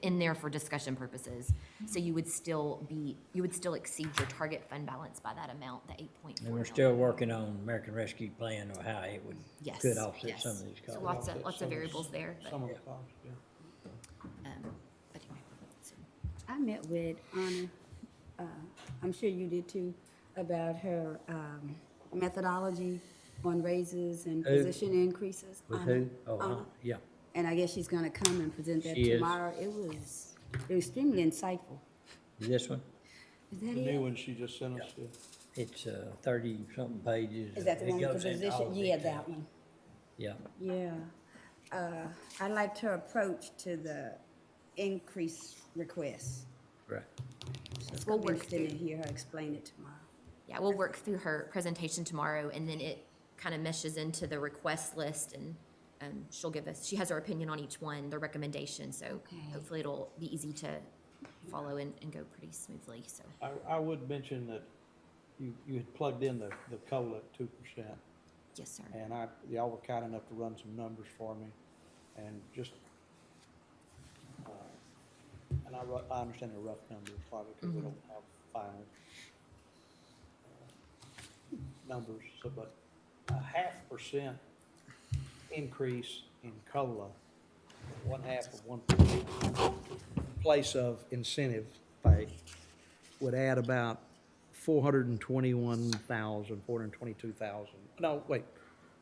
Speaker 3: in there for discussion purposes. So you would still exceed your target fund balance by that amount, the 8.4
Speaker 2: And we're
Speaker 3: million.
Speaker 2: still working on American Rescue Plan, or how it
Speaker 3: Yes,
Speaker 2: could offset
Speaker 3: yes.
Speaker 2: some of these
Speaker 3: So
Speaker 2: costs.
Speaker 3: lots of variables there, but,
Speaker 5: Some of the costs, yeah.
Speaker 3: but anyway. So-
Speaker 9: I met with Anna, I'm sure you did too, about her methodology on raises and
Speaker 2: Who?
Speaker 9: position increases.
Speaker 2: With
Speaker 9: Anna.
Speaker 2: who? Oh,
Speaker 9: Anna.
Speaker 2: yeah.
Speaker 9: And I guess she's gonna come and present that
Speaker 2: She is.
Speaker 9: tomorrow. It was extremely insightful.
Speaker 2: This one,
Speaker 9: Is that
Speaker 5: The
Speaker 9: it?
Speaker 5: new one she just sent us.
Speaker 2: it's 30-something pages.
Speaker 9: Is that the
Speaker 2: It
Speaker 9: one with the
Speaker 2: goes into all
Speaker 9: position? Yeah,
Speaker 2: detail.
Speaker 9: that one.
Speaker 2: Yeah.
Speaker 9: Yeah. I liked her approach to the increase requests.
Speaker 2: Right.
Speaker 9: It's
Speaker 3: We'll
Speaker 9: gonna be
Speaker 3: work
Speaker 9: interesting to
Speaker 3: through-
Speaker 9: hear her explain it tomorrow.
Speaker 3: Yeah, we'll work through her presentation tomorrow, and then it kind of meshes into the request list, and she has her opinion on each one, the recommendation, so
Speaker 9: Okay.
Speaker 3: hopefully it'll be easy to follow and go pretty smoothly, so.
Speaker 5: I would mention that you had plugged in the COLA at 2%.
Speaker 3: Yes, sir.
Speaker 5: And y'all were kind enough to run some numbers for me, and just, and I understand the rough numbers, probably, because we don't have final numbers, so, but a 0.5% increase in COLA, 1/2 of 1% place of incentive pay would add about 422,000. No, wait,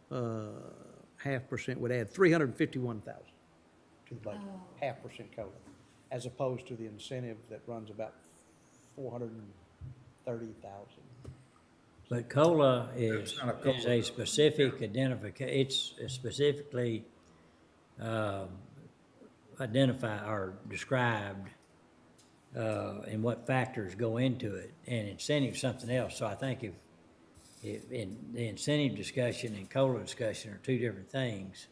Speaker 5: 0.5% would add 351,000 to the budget, 0.5% COLA, as opposed to the incentive that runs about 430,000.
Speaker 2: But COLA is
Speaker 6: It's not a
Speaker 2: is
Speaker 6: COLA.
Speaker 2: a specific it's specifically identified or described and what factors go into it, and incentive's something else. So I think if in the incentive discussion and COLA discussion are two different things.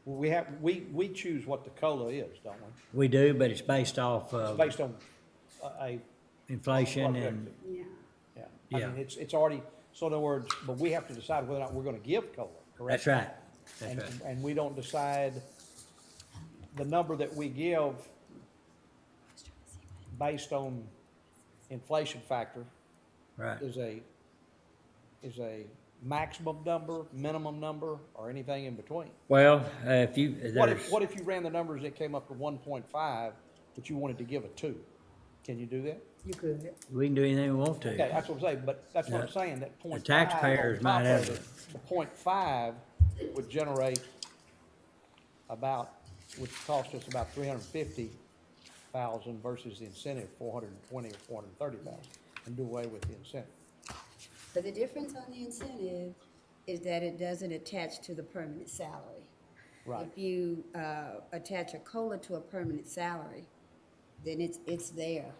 Speaker 5: We choose what the COLA is, don't we?
Speaker 2: We do, but it's based off
Speaker 5: It's
Speaker 2: of
Speaker 5: based on a,
Speaker 2: inflation and,
Speaker 9: Yeah.
Speaker 5: yeah. I
Speaker 2: Yeah.
Speaker 5: mean, it's already, so in other words, but we have to decide whether or not we're gonna give COLA, correct?
Speaker 2: that's right, that's
Speaker 5: And,
Speaker 2: right.
Speaker 5: and we don't decide the number that we give based on inflation factor
Speaker 2: Right.
Speaker 5: is a maximum number, minimum number, or anything in between.
Speaker 2: Well, if you,
Speaker 5: What
Speaker 2: there's,
Speaker 5: if you ran the numbers that came up to 1.5, but you wanted to give a 2? Can you do that?
Speaker 9: You could.
Speaker 2: we can do anything we want to.
Speaker 5: Okay, that's what I'm saying, but that's what I'm
Speaker 2: Yeah.
Speaker 5: saying, that point five.
Speaker 2: taxpayers
Speaker 5: on
Speaker 2: might
Speaker 5: top of
Speaker 2: have
Speaker 5: it, The 0.5 would generate about, would cost us about 350,000 versus the incentive, 420 or 430,000, and do away with the incentive.
Speaker 9: But the difference on the incentive is that it doesn't attach to the permanent salary.
Speaker 5: Right.
Speaker 9: If you attach a COLA to a permanent salary, then it's there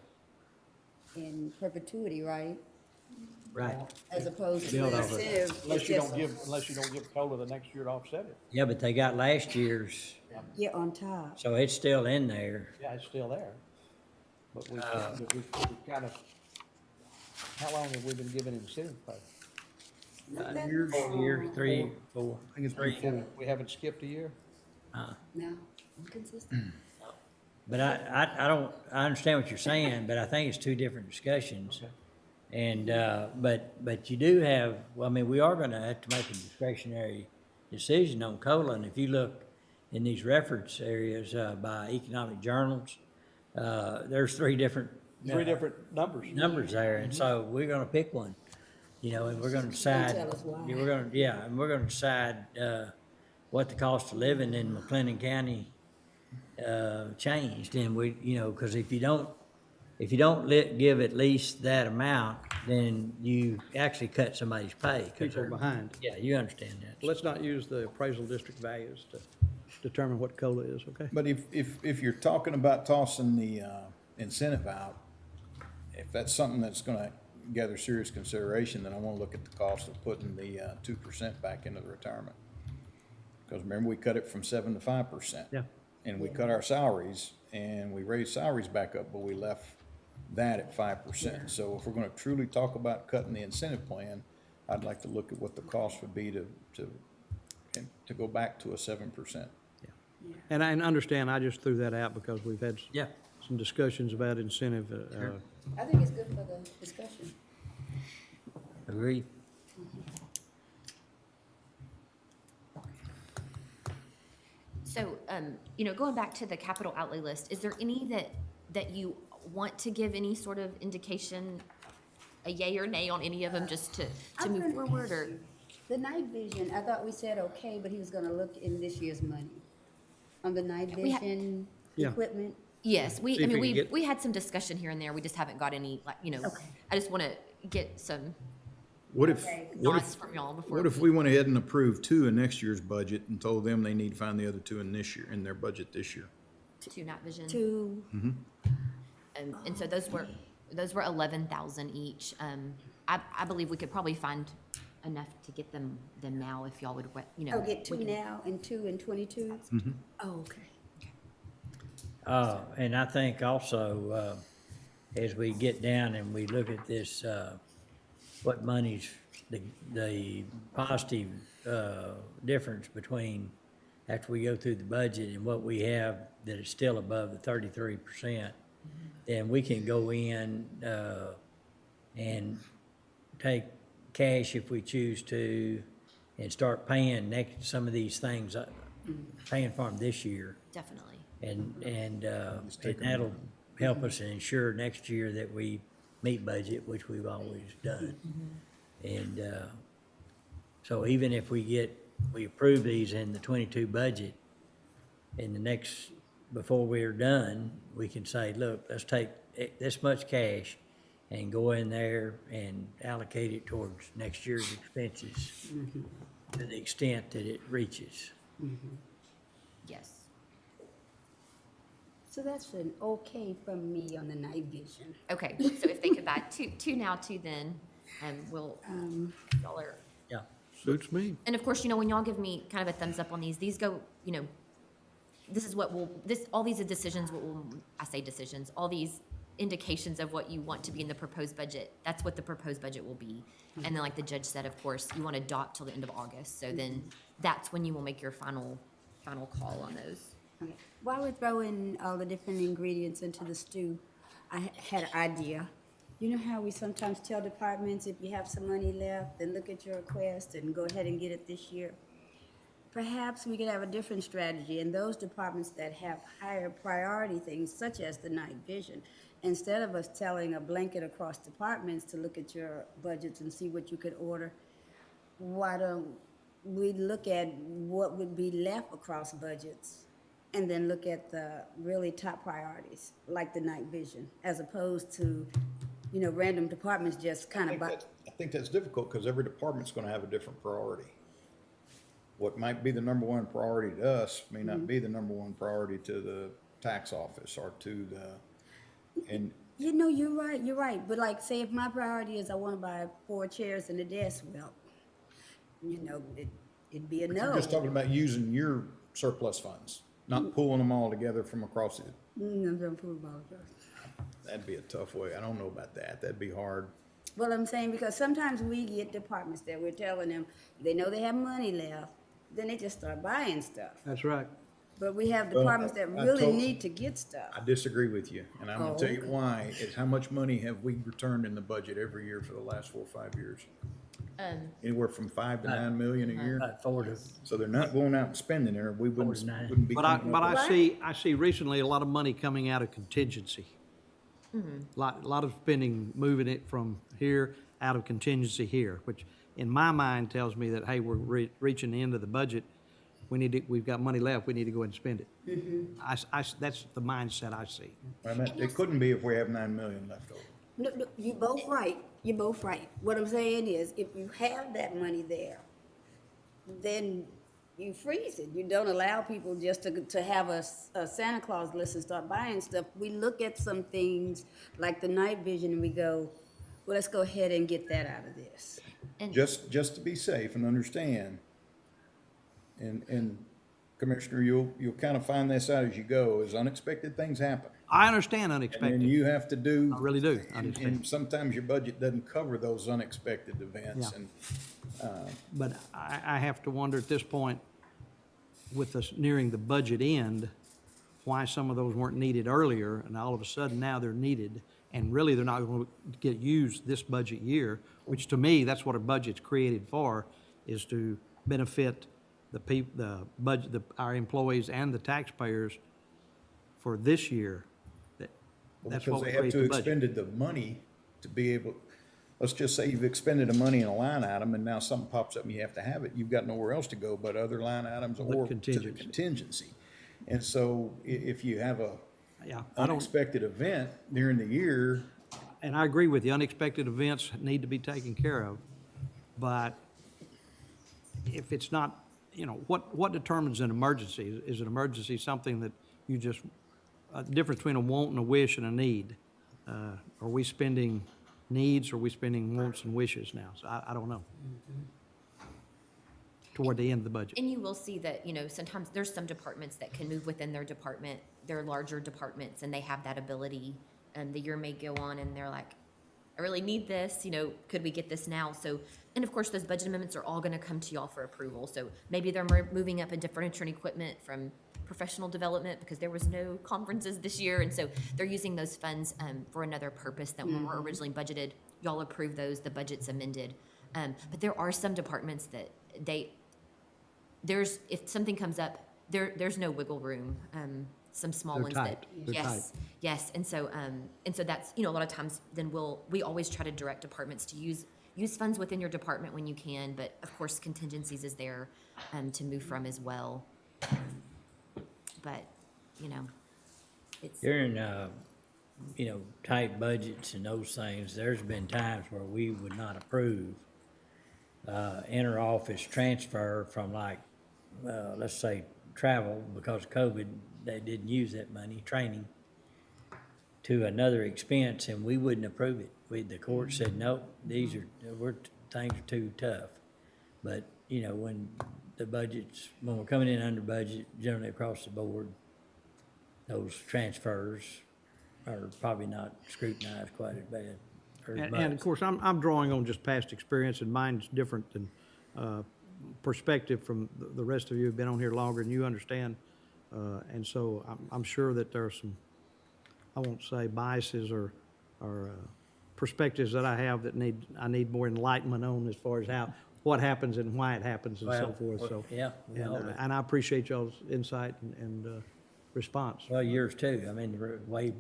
Speaker 9: in perpetuity, right?
Speaker 2: Right.
Speaker 9: As opposed to
Speaker 2: Build
Speaker 9: the
Speaker 2: off of it.
Speaker 9: incentive. it's
Speaker 5: Unless you
Speaker 9: just-
Speaker 5: don't give COLA the next year to offset it.
Speaker 2: Yeah, but they got last year's,
Speaker 9: Yeah, on top.
Speaker 2: so it's still in there.
Speaker 5: Yeah, it's still there. But we kind of, how long have we been giving incentive pay?
Speaker 9: Not that
Speaker 2: 4
Speaker 9: long.
Speaker 2: years, 3, 4.
Speaker 6: I think it's pretty full.
Speaker 5: We haven't skipped a year?
Speaker 9: No, consistent.
Speaker 2: But I understand what you're saying, but I think it's two different discussions. And, but you do have, well, I mean, we are gonna have to make a discretionary decision on COLA. And if you look in these reference areas, by economic journals, there's three different.
Speaker 5: Three different numbers.
Speaker 2: Numbers there, and so we're gonna pick one, you know, and we're gonna decide.
Speaker 9: tell us why.
Speaker 2: And we're gonna decide, what the cost of living in McLennan County, changed, and we, you know, cause if you don't give at least that amount, then you actually cut somebody's pay. 'cause
Speaker 5: People
Speaker 2: they're-
Speaker 5: behind.
Speaker 2: Yeah, you understand that.
Speaker 5: Let's not use the appraisal district values to determine what COLA is, okay?
Speaker 6: But if you're talking about tossing the incentive out, if that's something that's gonna gather serious consideration, then I wanna look at the cost of putting the 2% back into the retirement. Because remember, we cut it from 7 to 5%.
Speaker 5: Yeah.
Speaker 6: And we cut our salaries, and we raised salaries back up, but we left that at 5%. So if we're gonna truly talk about cutting the incentive plan, I'd like to look at what the cost would be to go back to a 7%.
Speaker 5: And I understand, I just threw that out because we've had
Speaker 2: Yeah,
Speaker 5: some discussions about incentive.
Speaker 9: I think it's good for the discussion.
Speaker 2: agree.
Speaker 3: So, going back to the capital outlay list, is there any that you want to give any sort of indication, a yay or nay on any of them, just to
Speaker 9: I'm
Speaker 3: move
Speaker 9: gonna
Speaker 3: forward, or?
Speaker 9: ask you, the night vision, I thought we said okay, but he was gonna look in this year's money. On the night
Speaker 3: We ha-
Speaker 9: vision
Speaker 5: Yeah.
Speaker 9: equipment.
Speaker 3: Yes,
Speaker 5: See if we can get-
Speaker 3: we had some discussion here and there, we just haven't got any,
Speaker 9: Okay.
Speaker 3: I just want to get some
Speaker 6: What if,
Speaker 9: Okay.
Speaker 3: thoughts from y'all before.
Speaker 6: what if we went ahead and approved 2 in next year's budget and told them they need to find the other 2 in their budget this year?
Speaker 3: To night vision?
Speaker 9: To,
Speaker 3: And so those were 11,000 each. I believe we could probably find enough to get them now if y'all would,
Speaker 9: Oh, get two
Speaker 3: we can-
Speaker 9: now and two in 22? Oh, okay.
Speaker 2: And I think also, as we get down and we look at this, what money's the positive, difference between after we go through the budget and what we have that is still above the 33%, then we can go in, and take cash if we choose to and start paying some of these things, paying for them this year.
Speaker 3: Definitely.
Speaker 2: And that'll help us ensure next year that we meet budget, which we've always done. And, so even if we approve these in the 22 budget, in the next, before we're done, we can say, look, let's take this much cash and go in there and allocate it towards next year's expenses to the extent that it reaches.
Speaker 3: Yes.
Speaker 9: So that's an okay from me on the night vision.
Speaker 3: Okay, so if they could buy two now, two then, we'll, y'all are,
Speaker 2: Yeah.
Speaker 5: Suits me.
Speaker 3: and of course, when y'all give me kind of a thumbs up on these go, this is what all these are decisions, I say decisions, all these indications of what you want to be in the proposed budget, that's what the proposed budget will be. And then like the judge said, of course, you want to adopt till the end of August, so then that's when you will make your final call on those.
Speaker 9: Okay. While we're throwing all the different ingredients into the stew, I had an idea. You know how we sometimes tell departments, if you have some money left, then look at your request and go ahead and get it this year? Perhaps we could have a different strategy in those departments that have higher priority things, such as the night vision. Instead of us telling a blanket across departments to look at your budgets and see what you could order, why don't we look at what would be left across budgets and then look at the really top priorities, like the night vision, as opposed to, random departments just kind of.
Speaker 6: I think that's difficult because every department's gonna have a different priority. What might be the number one priority to us may not be the number one priority to the tax office or to and
Speaker 9: You're right. But like, say if my priority is I want to buy 4 chairs and a desk, well, it'd be a no.
Speaker 6: you're just talking about using your surplus funds, not pulling them all together from across it.
Speaker 9: I'm pulling my across.
Speaker 6: That'd be a tough way. I don't know about that. That'd be hard.
Speaker 9: Well, I'm saying because sometimes we get departments that we're telling them, they know they have money left, then they just start buying stuff.
Speaker 5: That's right.
Speaker 9: But we have
Speaker 6: Well,
Speaker 9: departments that
Speaker 6: I
Speaker 9: really
Speaker 6: told-
Speaker 9: need to get stuff.
Speaker 6: I disagree with you, and I'm gonna
Speaker 9: Oh,
Speaker 6: tell you
Speaker 9: okay.
Speaker 6: why, is how much money have we returned in the budget every year for the last 4 or 5 years? Anywhere from 5 to 9 million a year.
Speaker 2: About 4 to,
Speaker 6: So they're not going out and spending it, or we wouldn't,
Speaker 2: 4 to 9.
Speaker 6: wouldn't be.
Speaker 5: But I
Speaker 6: coming up with-
Speaker 5: I see recently a lot of money coming out of contingency. Lot of spending, moving it from here out of contingency here, which in my mind tells me that, hey, we're reaching the end of the budget. We've got money left, we need to go ahead and spend it. That's the mindset I see.
Speaker 6: I mean, it couldn't be if we have 9 million left over.
Speaker 9: No, you're both right. You're both right. What I'm saying is, if you have that money there, then you freeze it. You don't allow people just to have a Santa Claus list and start buying stuff. We look at some things like the night vision and we go, well, let's go ahead and get that out of this.
Speaker 6: Just to be safe and understand, and Commissioner, you'll kind of find this out as you go, is unexpected things happen.
Speaker 5: I understand
Speaker 6: And
Speaker 5: unexpected.
Speaker 6: you have to do.
Speaker 5: I really do.
Speaker 6: And sometimes your budget doesn't cover those unexpected events,
Speaker 5: Yeah.
Speaker 6: and
Speaker 5: But I have to wonder at this point, with us nearing the budget end, why some of those weren't needed earlier, and all of a sudden now they're needed, and really they're not going to get used this budget year, which to me, that's what a budget's created for, is to benefit our employees and the taxpayers for this year. That's
Speaker 6: because
Speaker 5: what
Speaker 6: they
Speaker 5: we
Speaker 6: have
Speaker 5: create
Speaker 6: to
Speaker 5: the budget.
Speaker 6: expended the money to be able, let's just say you've expended the money in a line item, and now something pops up and you have to have it, you've got nowhere else to go but other line items or to the
Speaker 5: contingency.
Speaker 6: contingency. And so if you have a
Speaker 5: Yeah, I don't,
Speaker 6: unexpected event during the year,
Speaker 5: and I agree with you, unexpected events need to be taken care of. But if it's not, what determines an emergency? Is an emergency something that you just, a difference between a want and a wish and a need? Are we spending needs, or are we spending wants and wishes now? So I don't know. Toward the end of the budget.
Speaker 3: And you will see that, you know, sometimes there's some departments that can move within their department, their larger departments, and they have that ability. And the year may go on and they're like, I really need this, you know, could we get this now? So, and of course, those budget amendments are all gonna come to y'all for approval. So maybe they're moving up into furniture and equipment from professional development because there was no conferences this year. And so they're using those funds for another purpose that when were originally budgeted, y'all approve those, the budget's amended. But there are some departments that if something comes up, there's no wiggle room. Some small
Speaker 5: They're
Speaker 3: ones
Speaker 5: tight.
Speaker 3: that,
Speaker 5: They're
Speaker 3: yes,
Speaker 5: tight.
Speaker 3: yes. And so that's, you know, a lot of times then we always try to direct departments to use funds within your department when you can, but of course contingencies is there to move from as well. But, you know, it's.
Speaker 2: During, you know, tight budgets and those things, there's been times where we would not approve inter-office transfer from like, let's say, travel, because of COVID, they didn't use that money, training, to another expense, and we wouldn't approve it. The court said, no, things are too tough. But, you know, when we're coming in under budget, generally across the board, those transfers are probably not scrutinized quite as bad. or as
Speaker 5: And of
Speaker 2: much.
Speaker 5: course, I'm drawing on just past experience, and mine's different than perspective from the rest of you who've been on here longer and you understand. And so I'm sure that there are some, I won't say biases or perspectives that I have that I need more enlightenment on as far as what happens and why it happens and so
Speaker 2: Well,
Speaker 5: forth, so.
Speaker 2: yeah, we all do.
Speaker 5: And I appreciate y'all's insight and response.
Speaker 2: Well, yours too. I mean, the way,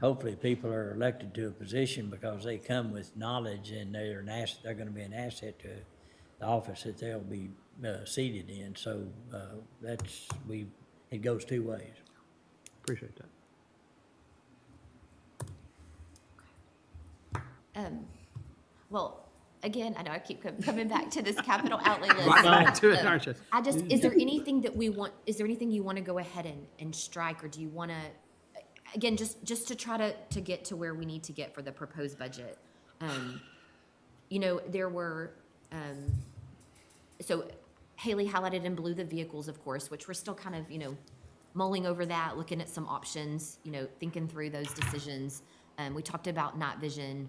Speaker 2: hopefully people are elected to a position because they come with knowledge and they're gonna be an asset to the office that they'll be seated in. So, it goes two ways.
Speaker 5: Appreciate that.
Speaker 3: Well, again, I know I keep coming back to this capital outlay list.
Speaker 5: Back to it, aren't you?
Speaker 3: Is there anything you want to go ahead and strike, or do you want to, again, just to try to get to where we need to get for the proposed budget? You know, there were, so Haley highlighted in blue the vehicles, of course, which we're still kind of, you know, mulling over that, looking at some options, you know, thinking through those decisions. We talked about night vision.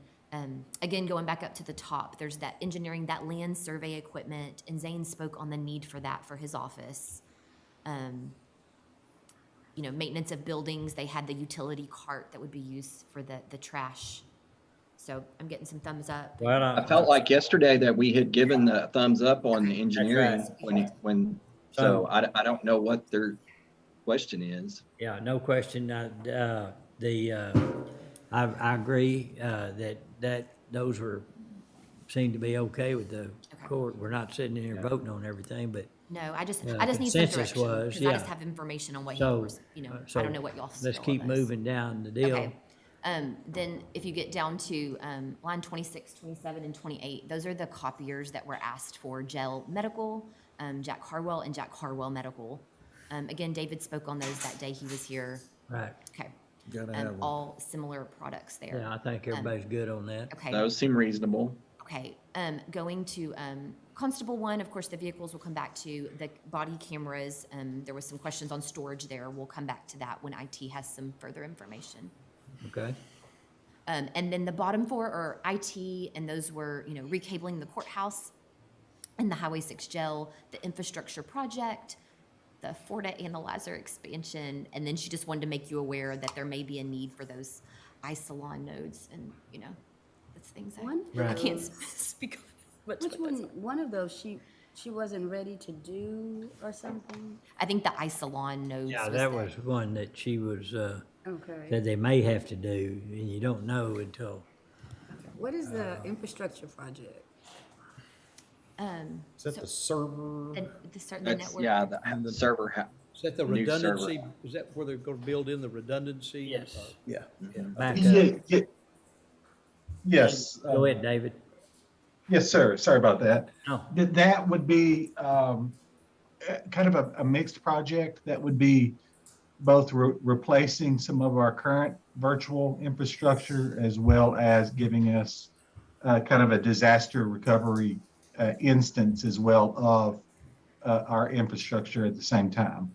Speaker 3: Again, going back up to the top, there's that engineering, that land survey equipment, and Zane spoke on the need for that for his office. You know, maintenance of buildings, they had the utility cart that would be used for the trash. So I'm getting some thumbs up.
Speaker 2: Well,
Speaker 8: I felt like yesterday that we had given the thumbs up on the engineering
Speaker 2: right.
Speaker 8: so I don't know what their question is.
Speaker 2: Yeah, no question. I agree that those seem to be okay with the court. We're not sitting here voting on everything, but
Speaker 3: No, I just need some
Speaker 2: consensus
Speaker 3: direction,
Speaker 2: was,
Speaker 3: because I just
Speaker 2: yeah.
Speaker 3: have information on what
Speaker 2: So,
Speaker 3: he was, you know,
Speaker 2: so
Speaker 3: I don't know what y'all
Speaker 2: let's
Speaker 3: feel
Speaker 2: keep
Speaker 3: on this.
Speaker 2: moving down the deal.
Speaker 3: Okay. Then if you get down to line 26, 27, and 28, those are the copiers that were asked for Gel Medical, Jack Harwell, and Jack Harwell Medical. Again, David spoke on those that day he was here.
Speaker 2: Right.
Speaker 3: Okay.
Speaker 6: Gotta have one.
Speaker 3: All similar products there.
Speaker 2: Yeah, I think everybody's good on that.
Speaker 3: Okay.
Speaker 8: Those seem reasonable.
Speaker 3: Okay, going to Constable 1, of course, the vehicles will come back to the body cameras. There was some questions on storage there. We'll come back to that when IT has some further information.
Speaker 2: Okay.
Speaker 3: And then the bottom four are IT, and those were, you know, recabling the courthouse and the Highway 6 gel, the infrastructure project, the Forta analyzer expansion, and then she just wanted to make you aware that there may be a need for those iSalon nodes, and, you know, that's things I
Speaker 2: Right.
Speaker 3: can't speak on much
Speaker 9: Which
Speaker 3: with those.
Speaker 9: one of those she wasn't ready to do or something?
Speaker 3: I think the iSalon nodes.
Speaker 2: Yeah, that
Speaker 3: the-
Speaker 2: was one that she was,
Speaker 9: Okay.
Speaker 2: said they may have to do, and you don't know until,
Speaker 9: What is the infrastructure project?
Speaker 6: Is that the server?
Speaker 3: the certain
Speaker 8: That's,
Speaker 3: network.
Speaker 8: yeah, the server.
Speaker 5: Is that the
Speaker 8: New server.
Speaker 5: redundancy? Is that where they're gonna build in the redundancy?
Speaker 2: Yes.
Speaker 6: Yeah.
Speaker 2: back up.
Speaker 13: Yes.
Speaker 2: Go ahead, David.
Speaker 13: Yes, sir. Sorry about that.
Speaker 2: Oh.
Speaker 13: That would be kind of a mixed project. That would be both replacing some of our current virtual infrastructure as well as giving us kind of a disaster recovery instance as well of our infrastructure at the same time.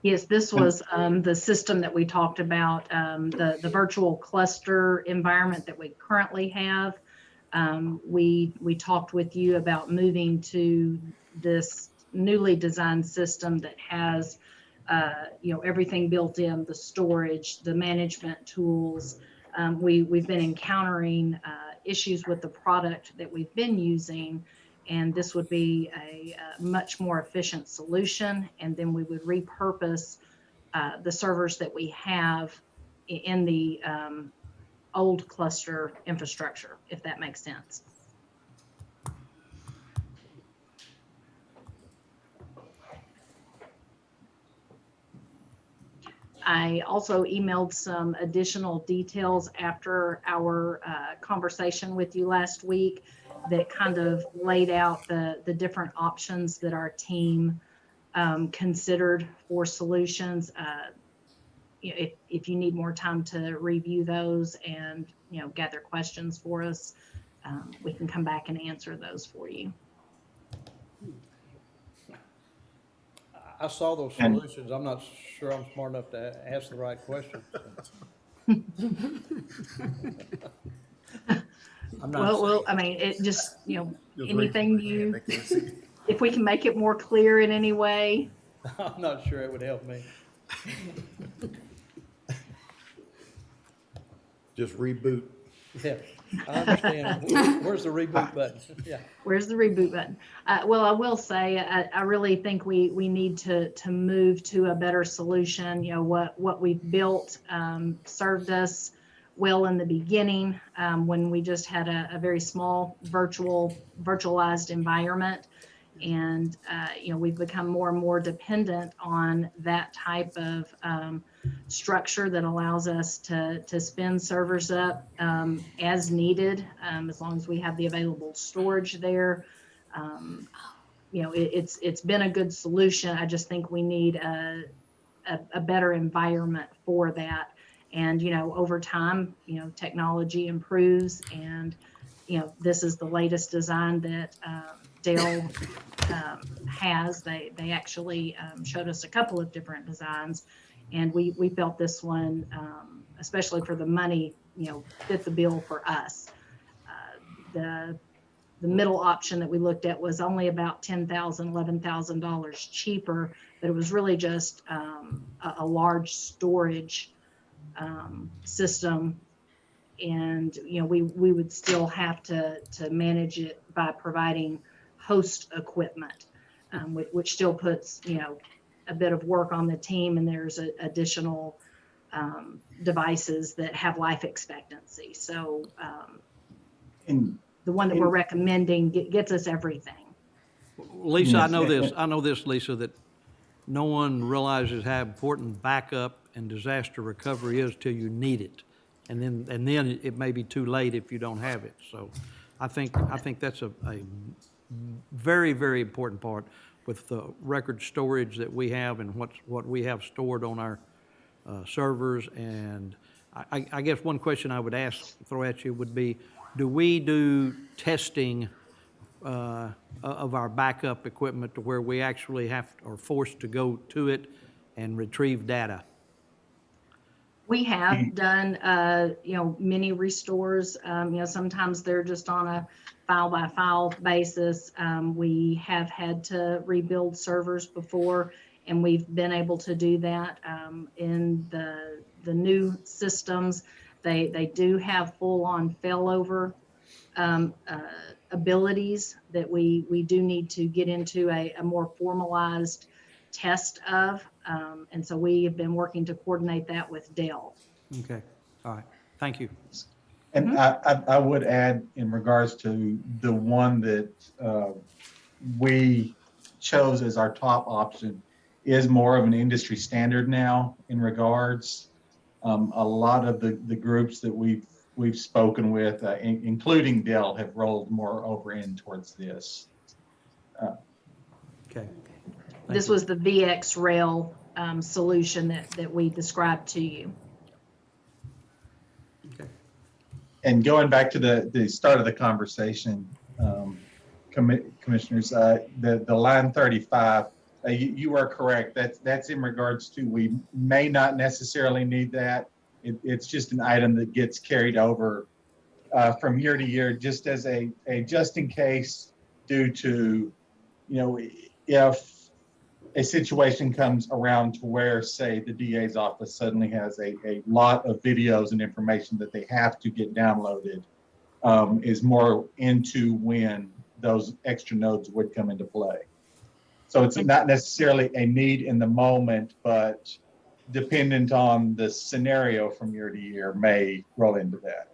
Speaker 14: Yes, this was the system that we talked about, the virtual cluster environment that we currently have. We talked with you about moving to this newly designed system that has everything built in, the storage, the management tools. We've been encountering issues with the product that we've been using, and this would be a much more efficient solution. And then we would repurpose the servers that we have in the old cluster infrastructure, if that makes sense. I also emailed some additional details after our conversation with you last week that kind of laid out the different options that our team considered for solutions. If you need more time to review those and gather questions for us, we can come back and answer those for you.
Speaker 5: I saw those
Speaker 13: And-
Speaker 5: solutions. I'm not sure I'm smart enough to ask the right question.
Speaker 2: I'm not,
Speaker 14: Well, I mean, it just, anything if we can make it more clear in any way.
Speaker 5: I'm not sure it would help me.
Speaker 6: Just reboot.
Speaker 5: Yeah, I understand. Where's the reboot button? Yeah.
Speaker 14: Where's the reboot button? Well, I will say, I really think we need to move to a better solution. What we've built served us well in the beginning when we just had a very small virtualized environment. And, we've become more and more dependent on that type of structure that allows us to spin servers up as needed, as long as we have the available storage there. It's been a good solution. I just think we need a better environment for that. And, over time, technology improves, and, this is the latest design that Dell has. They actually showed us a couple of different designs, and we felt this one, especially for the money, fit the bill for us. The middle option that we looked at was only about $10,000, $11,000 cheaper, but it was really just a large storage system. And, we would still have to manage it by providing host equipment, which still puts, a bit of work on the team, and there's additional devices that have life expectancy. So the one that we're recommending gets us everything.
Speaker 5: Lisa, I know this, Lisa, that no one realizes how important backup and disaster recovery is till you need it. And then it may be too late if you don't have it. So I think that's a very, very important part with the record storage that we have and what we have stored on our servers. And I guess one question I would throw at you would be, do we do testing of our backup equipment to where we actually are forced to go to it and retrieve data?
Speaker 14: We have done, many restores. Sometimes they're just on a file by file basis. We have had to rebuild servers before, and we've been able to do that in the new systems. They do have full on failover abilities that we do need to get into a more formalized test of. And so we have been working to coordinate that with Dell.
Speaker 5: Okay, all right, thank you.
Speaker 13: And I would add, in regards to the one that we chose as our top option, is more of an industry standard now in regards. A lot of the groups that we've spoken with, including Dell, have rolled more over in towards this.
Speaker 5: Okay.
Speaker 14: This was the VX Rail solution that we described to you.
Speaker 13: And going back to the start of the conversation, commissioners, the line 35, you are correct. That's in regards to, we may not necessarily need that. It's just an item that gets carried over from year to year, just as a just in case, due to, if a situation comes around to where, say, the DA's office suddenly has a lot of videos and information that they have to get downloaded, is more into when those extra nodes would come into play. So it's not necessarily a need in the moment, but dependent on the scenario from year to year may roll into that.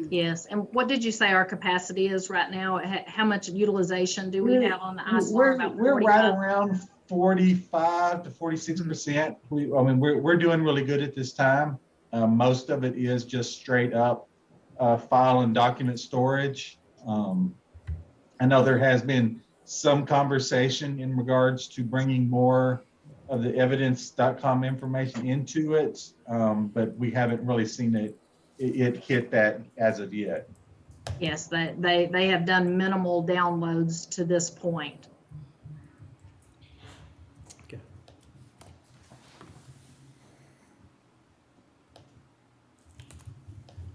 Speaker 14: Yes, and what did you say our capacity is right now? How much utilization do we have on the ISLAR?
Speaker 13: We're right around 45 to 46%. We're doing really good at this time. Most of it is just straight up file and document storage. I know there has been some conversation in regards to bringing more of the evidence.com information into it, but we haven't really seen it hit that as of yet.
Speaker 14: Yes, they have done minimal downloads to this point.
Speaker 5: Okay.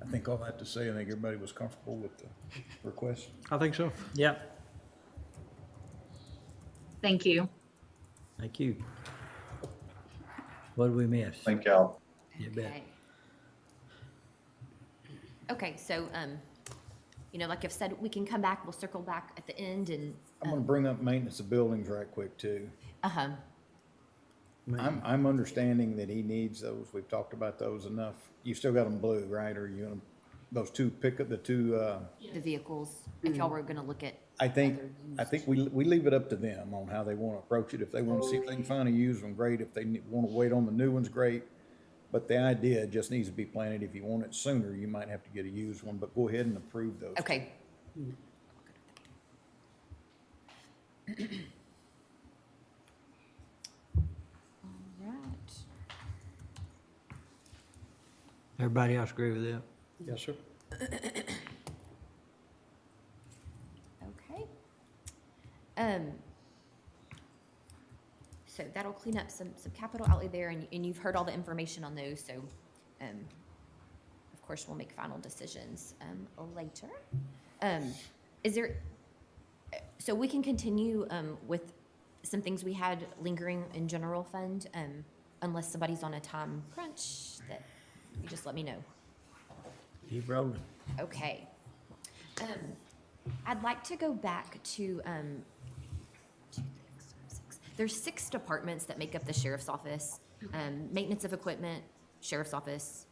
Speaker 6: I think all that to say, I think everybody was comfortable with the request.
Speaker 5: I think so.
Speaker 2: Yep,
Speaker 14: Thank you.
Speaker 2: thank you. What did we miss?
Speaker 13: Thank y'all.
Speaker 2: You bet.
Speaker 3: Okay. Okay, so, like I've said, we can come back, we'll circle back at the end and,
Speaker 6: I'm gonna bring up maintenance of buildings right quick too.
Speaker 3: uh-huh,
Speaker 6: I'm understanding that he needs those. We've talked about those enough. You still got them blue, right? Or you gonna, those two, pick up the two,
Speaker 3: the vehicles, if y'all were gonna look at.
Speaker 6: I think
Speaker 3: other
Speaker 6: we leave it up to them on how they wanna approach it. If they wanna see if they can find a used one, great. If they wanna wait on the new ones, great. But the idea just needs to be planted. If you want it sooner, you might have to get a used one, but go ahead and approve those.
Speaker 3: Okay. All right.
Speaker 2: Everybody else agree with that?
Speaker 5: Yes, sir.
Speaker 3: Okay. So that'll clean up some capital outlay there, and you've heard all the information on those, so, of course, we'll make final decisions, later. Is there, so we can continue, with some things we had lingering in general fund, unless somebody's on a time crunch, that you just let me know.
Speaker 2: Keep rolling.
Speaker 3: Okay. I'd like to go back to, there's 6 departments that make up the sheriff's office. Maintenance of equipment, sheriff's office,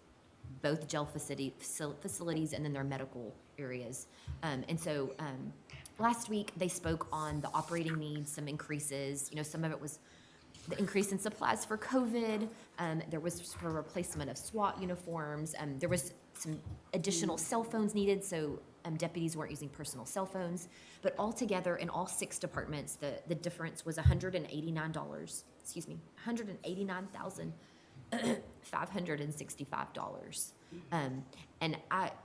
Speaker 3: both jail facilities, and then their medical areas. And so, last week, they spoke on the operating needs, some increases. Some of it was the increase in supplies for COVID. There was for replacement of SWAT uniforms. There was some additional cell phones needed, so deputies weren't using personal cell phones. But altogether, in all 6 departments, the difference was $189,565. And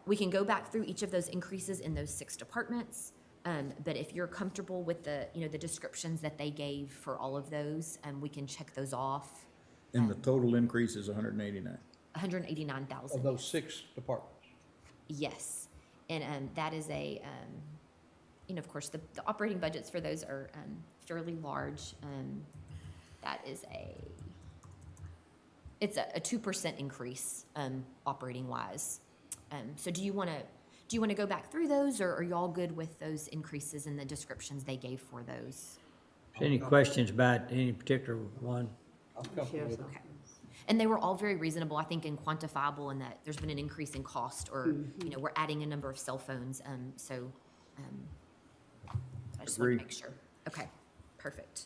Speaker 3: we can go back through each of those increases in those 6 departments. But if you're comfortable with the descriptions that they gave for all of those, we can check those off.
Speaker 6: And the total increase is 189.
Speaker 3: 189,000.
Speaker 5: Of those 6 departments.
Speaker 3: Yes, and that is of course, the operating budgets for those are fairly large. That is it's a 2% increase operating wise. So do you want to go back through those, or are you all good with those increases and the descriptions they gave for those?
Speaker 2: Any questions about any particular one?
Speaker 5: I'm comfortable with it.
Speaker 3: Okay. And they were all very reasonable, I think, and quantifiable, in that there's been an increase in cost, or, we're adding a number of cell phones. So I just want to make sure. Okay, perfect.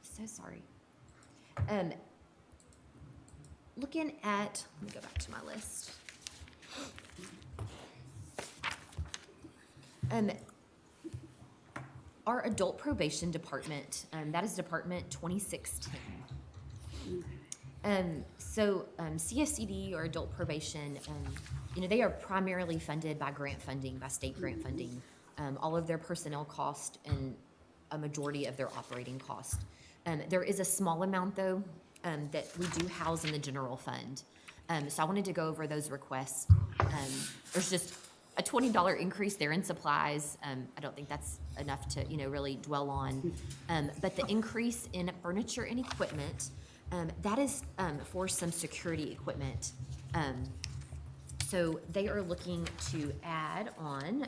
Speaker 3: So sorry. Looking at, let me go back to my list. Our adult probation department, that is Department 2610. CSCD or adult probation, they are primarily funded by grant funding, by state grant funding. All of their personnel cost and a majority of their operating cost. There is a small amount though, that we do house in the general fund. So I wanted to go over those requests. There's just a $20 increase there in supplies. I don't think that's enough to, really dwell on. But the increase in furniture and equipment, that is for some security equipment. So they are looking to add on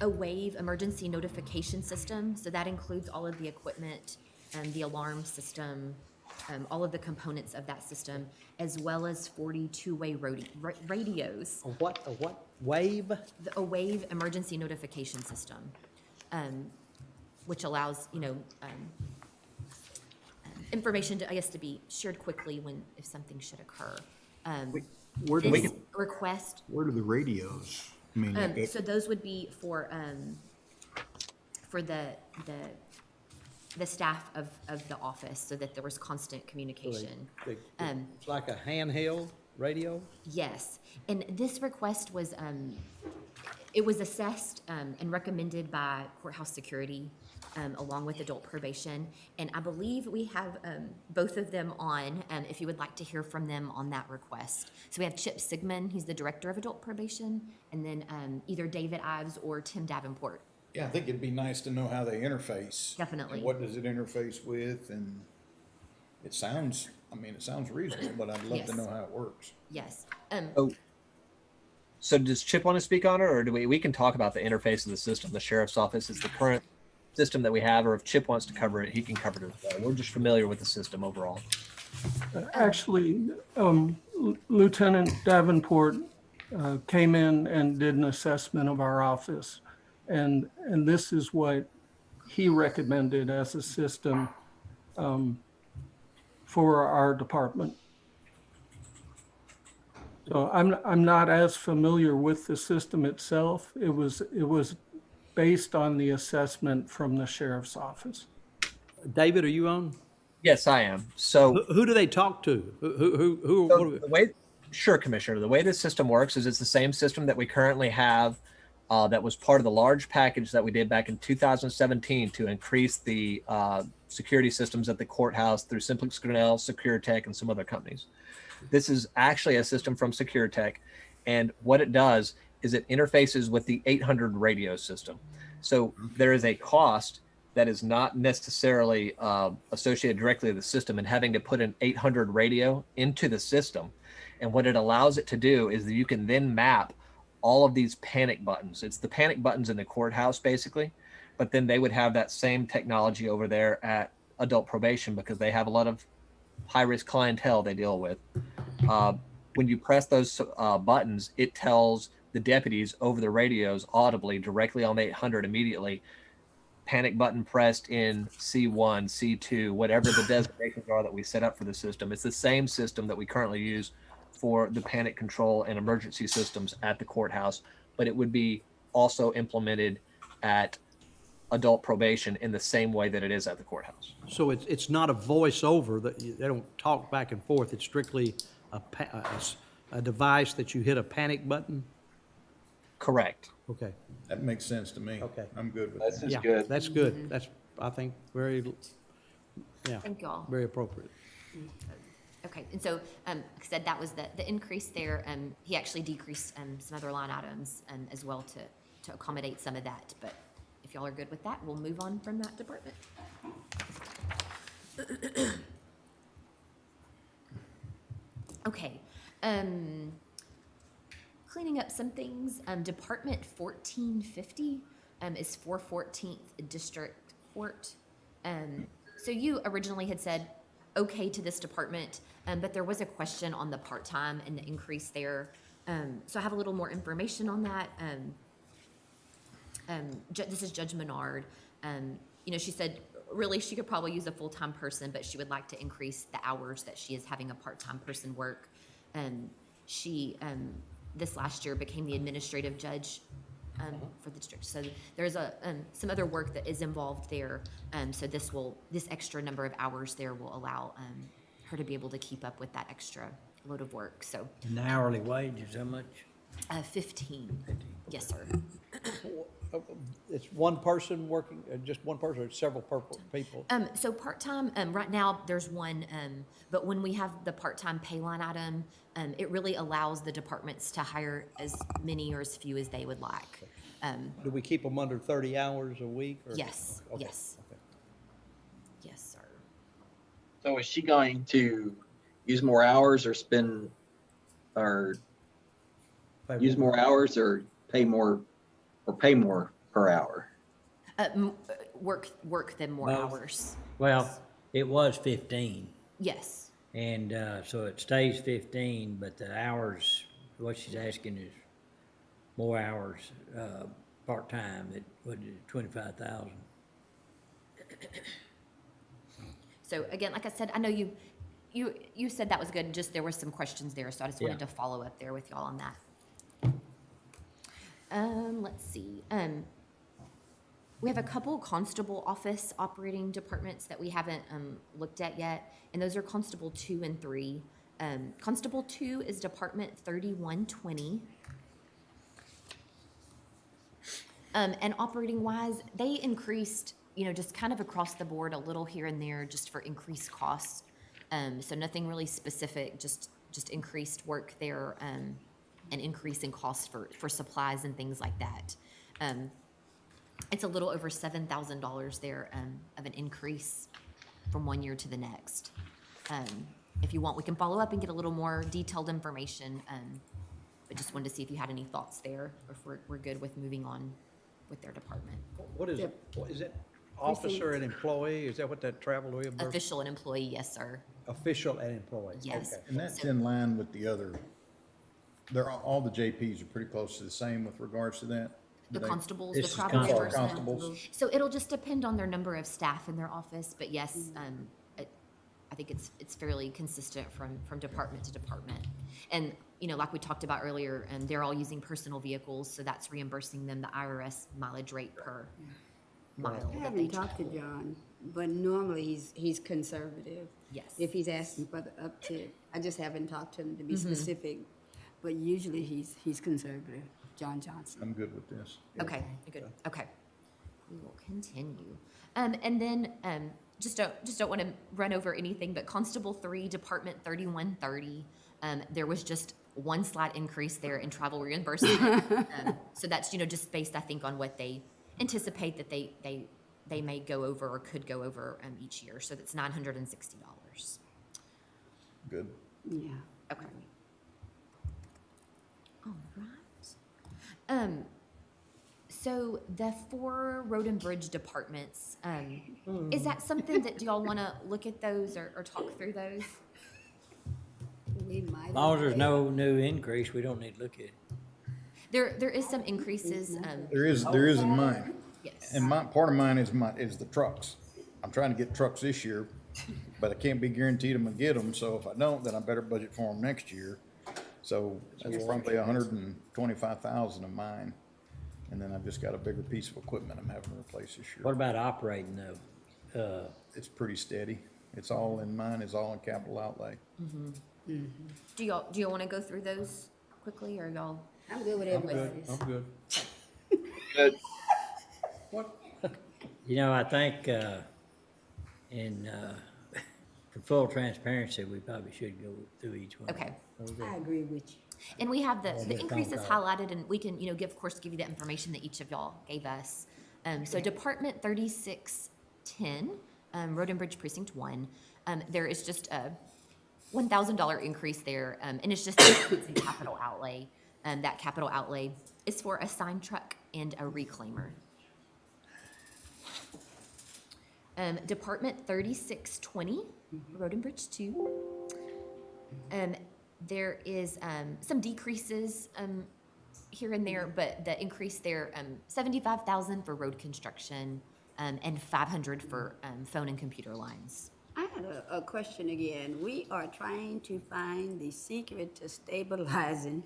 Speaker 3: a WAVE emergency notification system. So that includes all of the equipment, the alarm system, all of the components of that system, as well as 40 two-way radios.
Speaker 5: A what wave?
Speaker 3: A WAVE emergency notification system, which allows, information to be shared quickly if something should occur.
Speaker 6: Where do
Speaker 3: This request,
Speaker 6: where do the radios? I mean,
Speaker 3: so those would be for the staff of the office, so that there was constant communication.
Speaker 5: It's like a handheld radio?
Speaker 3: Yes, and this request was, it was assessed and recommended by courthouse security, along with adult probation. And I believe we have both of them on, if you would like to hear from them on that request. So we have Chip Sigmund, he's the director of adult probation, and then either David Ives or Tim Davenport.
Speaker 6: yeah, I think it'd be nice to know how they interface.
Speaker 3: Definitely.
Speaker 6: And what does it interface with, and it sounds reasonable, but I'd love
Speaker 3: Yes.
Speaker 6: to know how it works.
Speaker 3: Yes.
Speaker 12: So does Chip want to speak on it, or do we can talk about the interface of the system? The sheriff's office is the current system that we have, or if Chip wants to cover it, he can cover it as well. We're just familiar with the system overall.
Speaker 15: Actually, Lieutenant Davenport came in and did an assessment of our office. And this is what he recommended as a system for our department. So I'm not as familiar with the system itself. It was based on the assessment from the sheriff's office.
Speaker 5: David, are you on?
Speaker 12: Yes, I am. So
Speaker 5: Who do they talk to? Who
Speaker 12: So the way, sure, Commissioner. The way this system works is it's the same system that we currently have that was part of the large package that we did back in 2017 to increase the security systems at the courthouse through Simplex Grinnell, SecureTech, and some other companies. This is actually a system from SecureTech, and what it does is it interfaces with the 800 radio system. So there is a cost that is not necessarily associated directly with the system, and having to put an 800 radio into the system. And what it allows it to do is that you can then map all of these panic buttons. It's the panic buttons in the courthouse, basically, but then they would have that same technology over there at adult probation, because they have a lot of high-risk clientele they deal with. When you press those buttons, it tells the deputies over the radios audibly directly on the 800 immediately, panic button pressed in C1, C2, whatever the designations are that we set up for the system. It's the same system that we currently use for the panic control and emergency systems at the courthouse, but it would be also implemented at adult probation in the same way that it is at the courthouse.
Speaker 5: So it's not a voiceover, that they don't talk back and forth. It's strictly a device that you hit a panic button?
Speaker 12: Correct.
Speaker 5: Okay.
Speaker 6: That makes sense to me.
Speaker 5: Okay.
Speaker 6: I'm good with
Speaker 8: That's
Speaker 6: that.
Speaker 8: just good.
Speaker 5: That's good. That's, I think, very,
Speaker 3: Thank you all.
Speaker 5: very appropriate.
Speaker 3: Okay, and so, like I said, that was the increase there. He actually decreased some other line items as well to accommodate some of that. But if y'all are good with that, we'll move on from that department. Okay, cleaning up some things. Department 1450 is 414th District Court. So you originally had said okay to this department, but there was a question on the part-time and the increase there. So I have a little more information on that. This is Judge Menard. She said really she could probably use a full-time person, but she would like to increase the hours that she is having a part-time person work. She this last year became the administrative judge for the district. So there's some other work that is involved there. So this extra number of hours there will allow her to be able to keep up with that extra load of work. So
Speaker 2: And the hourly wage is how much?
Speaker 3: 15. Yes, sir.
Speaker 5: It's one person working, just one person, or several people?
Speaker 3: So part-time, right now, there's one, but when we have the part-time pay line item, it really allows the departments to hire as many or as few as they would like.
Speaker 5: Do we keep them under 30 hours a week? Or?
Speaker 3: Yes,
Speaker 5: Okay,
Speaker 3: yes.
Speaker 5: okay.
Speaker 3: Yes, sir.
Speaker 8: So is she going to use more hours or use more hours or pay more per hour?
Speaker 3: Work them more
Speaker 2: Both.
Speaker 3: hours.
Speaker 2: Well, it was 15,
Speaker 3: Yes,
Speaker 2: and so it stays 15, but the hours, what she's asking is more hours, part-time, it would 25,000.
Speaker 3: so again, like I said, I know you said that was good, just there were some questions there, so I just wanted
Speaker 2: Yeah.
Speaker 3: to follow up there with y'all on that. Let's see, we have a couple constable office operating departments that we haven't, looked at yet, and those are Constable 2 and 3. Constable 2 is Department 3120. And operating wise, they increased, just kind of across the board a little here and there just for increased costs. So nothing really specific, just increased work there, and increase in costs for supplies and things like that. It's a little over $7,000 there, of an increase from one year to the next. If you want, we can follow up and get a little more detailed information, but just wanted to see if you had any thoughts there, or if we're good with moving on with their department.
Speaker 5: What is it? What is it? Officer and employee? Is that what that travel reimbursement?
Speaker 3: Official and employee, yes, sir.
Speaker 5: Official and employee?
Speaker 3: Yes.
Speaker 5: Okay.
Speaker 6: And that's in line with the other, all the JPs are pretty close to the same with regards to that?
Speaker 3: The
Speaker 6: Do they-
Speaker 3: constables,
Speaker 2: This
Speaker 3: the
Speaker 2: is
Speaker 3: travel
Speaker 2: constable.
Speaker 3: reimbursement.
Speaker 6: Constables.
Speaker 3: So it'll just depend on their number of staff in their office, but yes, I think it's fairly consistent from department to department. And, like we talked about earlier, they're all using personal vehicles, so that's reimbursing them the IRS mileage rate per mile
Speaker 9: I
Speaker 3: that they
Speaker 9: haven't talked to
Speaker 3: travel.
Speaker 9: John, but normally he's conservative.
Speaker 3: Yes.
Speaker 9: If he's asking for the uptick, I just haven't talked to him to be specific, but usually he's conservative, John Johnson.
Speaker 6: I'm good with this.
Speaker 3: Okay, good, okay. We will continue. And then, just don't want to run over anything, but Constable 3, Department 3130, there was just one slight increase there in travel reimbursement. So that's, just based, I think, on what they anticipate that they may go over or could go over each year. So that's $960.
Speaker 6: Good.
Speaker 9: Yeah.
Speaker 3: Okay. All right. So the 4 road and bridge departments, is that something that, do y'all want to look at those or talk through those?
Speaker 9: We might.
Speaker 2: As long as there's no new increase, we don't need to look at it.
Speaker 3: There is some increases,
Speaker 6: There is in mine.
Speaker 3: yes.
Speaker 6: And part of mine is the trucks. I'm trying to get trucks this year, but I can't be guaranteed I'm gonna get them, so if I don't, then I better budget for them next year. So that's probably 125,000 of mine. And then I've just got a bigger piece of equipment I'm having to replace this
Speaker 2: What
Speaker 6: year.
Speaker 2: about operating though?
Speaker 6: It's pretty steady. It's all in mine, is all in capital outlay.
Speaker 3: Do y'all want to go through those quickly, or y'all?
Speaker 9: I'm good with everybody's.
Speaker 5: I'm good.
Speaker 8: Good.
Speaker 2: I think, for full transparency, we probably should go through each one.
Speaker 3: Okay.
Speaker 9: I agree with you.
Speaker 3: And we have the
Speaker 2: just
Speaker 3: increases
Speaker 2: don't call.
Speaker 3: highlighted, and we can, of course, give you the information that each of y'all gave us. So Department 3610, Road and Bridge Precinct 1, there is just a $1,000 increase there, and it's just an increase in capital outlay. That capital outlay is for a sign truck and a reclaimer. Department 3620, Road and Bridge 2. There is some decreases here and there, but the increase there, $75,000 for road construction, and $500 for phone and computer lines.
Speaker 9: I had a question again. We are trying to find the secret to stabilizing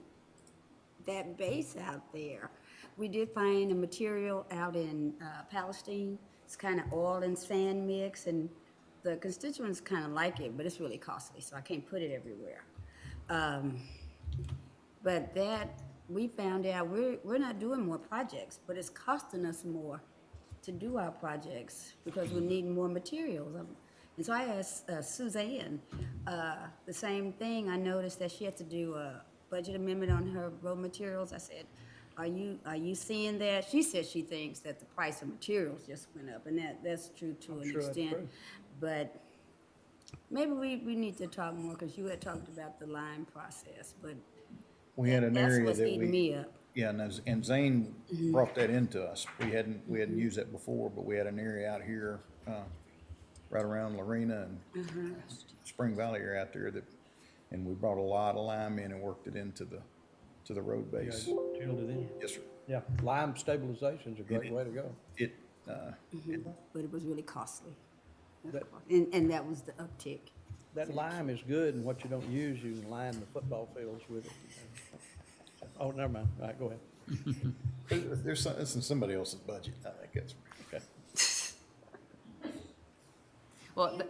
Speaker 9: that base out there. We did find a material out in Palestine. It's kind of oil and sand mix, and the constituents kind of like it, but it's really costly, so I can't put it everywhere. But that, we found out we're not doing more projects, but it's costing us more to do our projects because we need more materials. And so I asked Suzanne the same thing. I noticed that she had to do a budget amendment on her road materials. I said, are you seeing that? She said she thinks that the price of materials just went up, and that's true to an
Speaker 5: sure that's
Speaker 9: extent.
Speaker 5: true.
Speaker 9: But maybe we need to talk more, because you had talked about the line process, but
Speaker 6: We had an
Speaker 9: that's
Speaker 6: area
Speaker 9: what's
Speaker 6: that
Speaker 9: eating me up.
Speaker 6: yeah, and Zane brought that into us. We hadn't used that before, but we had an area out here, right around Lorena and Spring Valley area out there and we brought a lot of lime in and worked it into the road base.
Speaker 5: Drilled it in.
Speaker 6: Yes, sir.
Speaker 5: Yeah, lime stabilization's a great way to go.
Speaker 6: It,
Speaker 9: But it was really costly.
Speaker 5: That-
Speaker 9: And that was the uptick.
Speaker 5: That lime is good, and what you don't use, you can line the football fields with it. Oh, never mind. All right, go ahead.
Speaker 6: there's it's in somebody else's budget. I think it's,
Speaker 5: Okay.
Speaker 3: Well,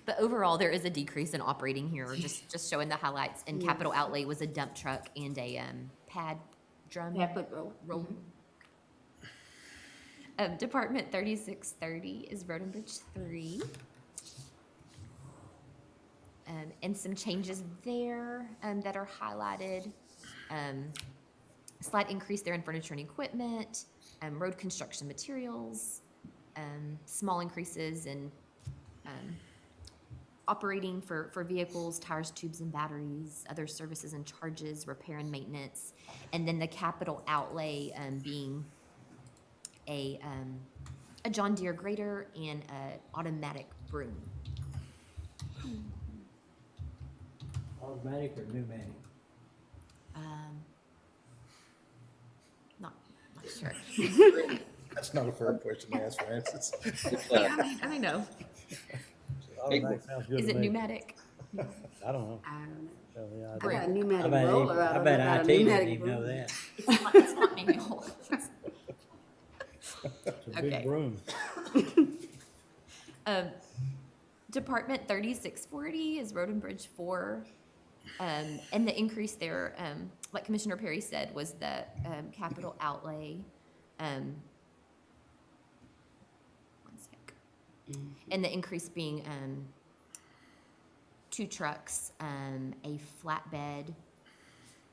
Speaker 3: but overall, there is a decrease in operating here, just showing the highlights. And capital outlay was a dump truck and a pad drum.
Speaker 9: Yeah, but
Speaker 3: roll. Department 3630 is Road and Bridge 3. And some changes there that are highlighted. Slight increase there in furniture and equipment, road construction materials, small increases in operating for vehicles, tires, tubes, and batteries, other services and charges, repair and maintenance, and then the capital outlay being a John Deere grader and an automatic broom.
Speaker 2: Automatic or pneumatic?
Speaker 3: Not sure.
Speaker 6: that's not a fair question to ask, Francis.
Speaker 3: I know.
Speaker 5: Automatic sounds good
Speaker 3: Is
Speaker 5: to
Speaker 3: it
Speaker 5: me.
Speaker 3: pneumatic?
Speaker 5: I don't know.
Speaker 9: I don't know.
Speaker 5: Tell me, I
Speaker 9: I
Speaker 5: don't.
Speaker 9: got a pneumatic
Speaker 2: I bet
Speaker 9: roller out
Speaker 2: I
Speaker 9: of
Speaker 2: bet
Speaker 9: about a
Speaker 2: IT didn't
Speaker 9: pneumatic
Speaker 2: even know
Speaker 9: broom.
Speaker 2: that.
Speaker 3: It's not manual.
Speaker 5: It's a
Speaker 3: Okay.
Speaker 5: big broom.
Speaker 3: Department 3640 is Road and Bridge 4. And the increase there, like Commissioner Perry said, was the capital outlay. One sec. And the increase being 2 trucks, a flatbed,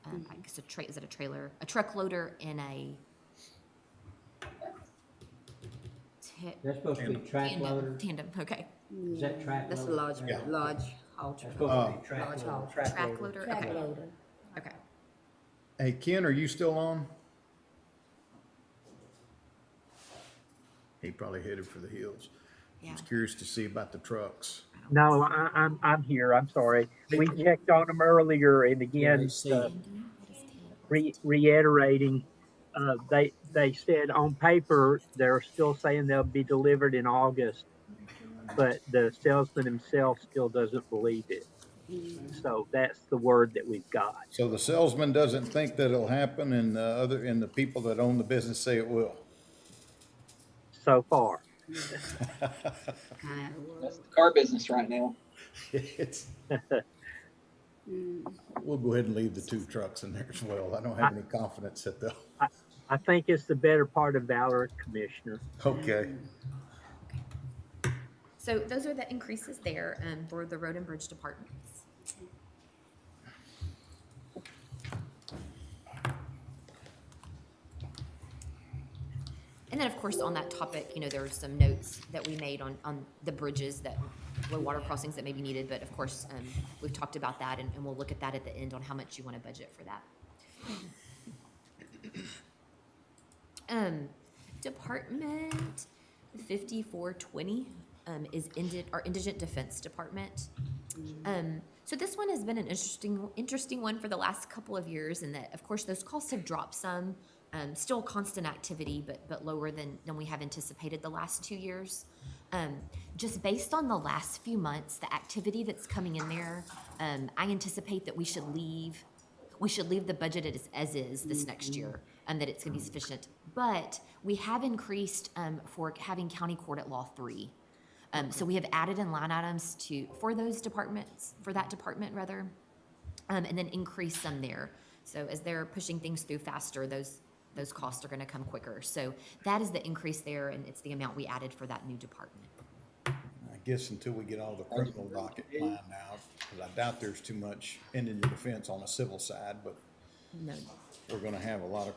Speaker 3: I guess is it a trailer? A truck loader and a
Speaker 2: That's supposed to be track loader?
Speaker 3: Tandem, okay.
Speaker 2: Is that track
Speaker 9: That's a
Speaker 2: loader?
Speaker 9: large,
Speaker 6: Yeah.
Speaker 9: large haul
Speaker 2: That's
Speaker 9: truck.
Speaker 2: supposed to be track
Speaker 9: Large
Speaker 2: loader.
Speaker 9: haul.
Speaker 3: Track loader,
Speaker 9: Track
Speaker 3: okay.
Speaker 9: loader.
Speaker 3: Okay.
Speaker 6: Hey, Ken, are you still on? He probably headed for the hills. I was
Speaker 3: Yeah.
Speaker 6: curious to see about the trucks.
Speaker 11: No, I'm here. I'm sorry. We checked on them earlier, and again, reiterating, they said on paper they're still saying they'll be delivered in August, but the salesman himself still doesn't believe it. So that's the word that we've got
Speaker 6: So the salesman doesn't think that it'll happen and the people that own the business say it will.
Speaker 11: so far.
Speaker 9: Kind of
Speaker 8: That's the car business right now.
Speaker 6: It's, we'll go ahead and leave the 2 trucks in there as well. I don't have any confidence that they'll,
Speaker 11: I think it's the better part of valor, Commissioner.
Speaker 6: okay.
Speaker 3: So those are the increases there for the road and bridge departments. And then, of course, on that topic, there are some notes that we made on the bridges low water crossings that may be needed. But of course, we've talked about that, and we'll look at that at the end on how much you want to budget for that. Department 5420 is our Indigent Defense Department. So this one has been an interesting one for the last couple of years, and that, of course, those costs have dropped some. Still constant activity, but lower than we have anticipated the last 2 years. Just based on the last few months, the activity that's coming in there, I anticipate that we we should leave the budget as is this next year, and that it's gonna be sufficient. But we have increased, for having county court at law 3. So we have added in line items for those departments, for that department rather, and then increase some there. So as they're pushing things through faster, those costs are gonna come quicker. So that is the increase there, and it's the amount we added for that new department.
Speaker 6: I guess until we get all the criminal docket lined out, because I doubt there's too much indigent defense on the civil side, but
Speaker 3: No,
Speaker 6: we're gonna have a lot of,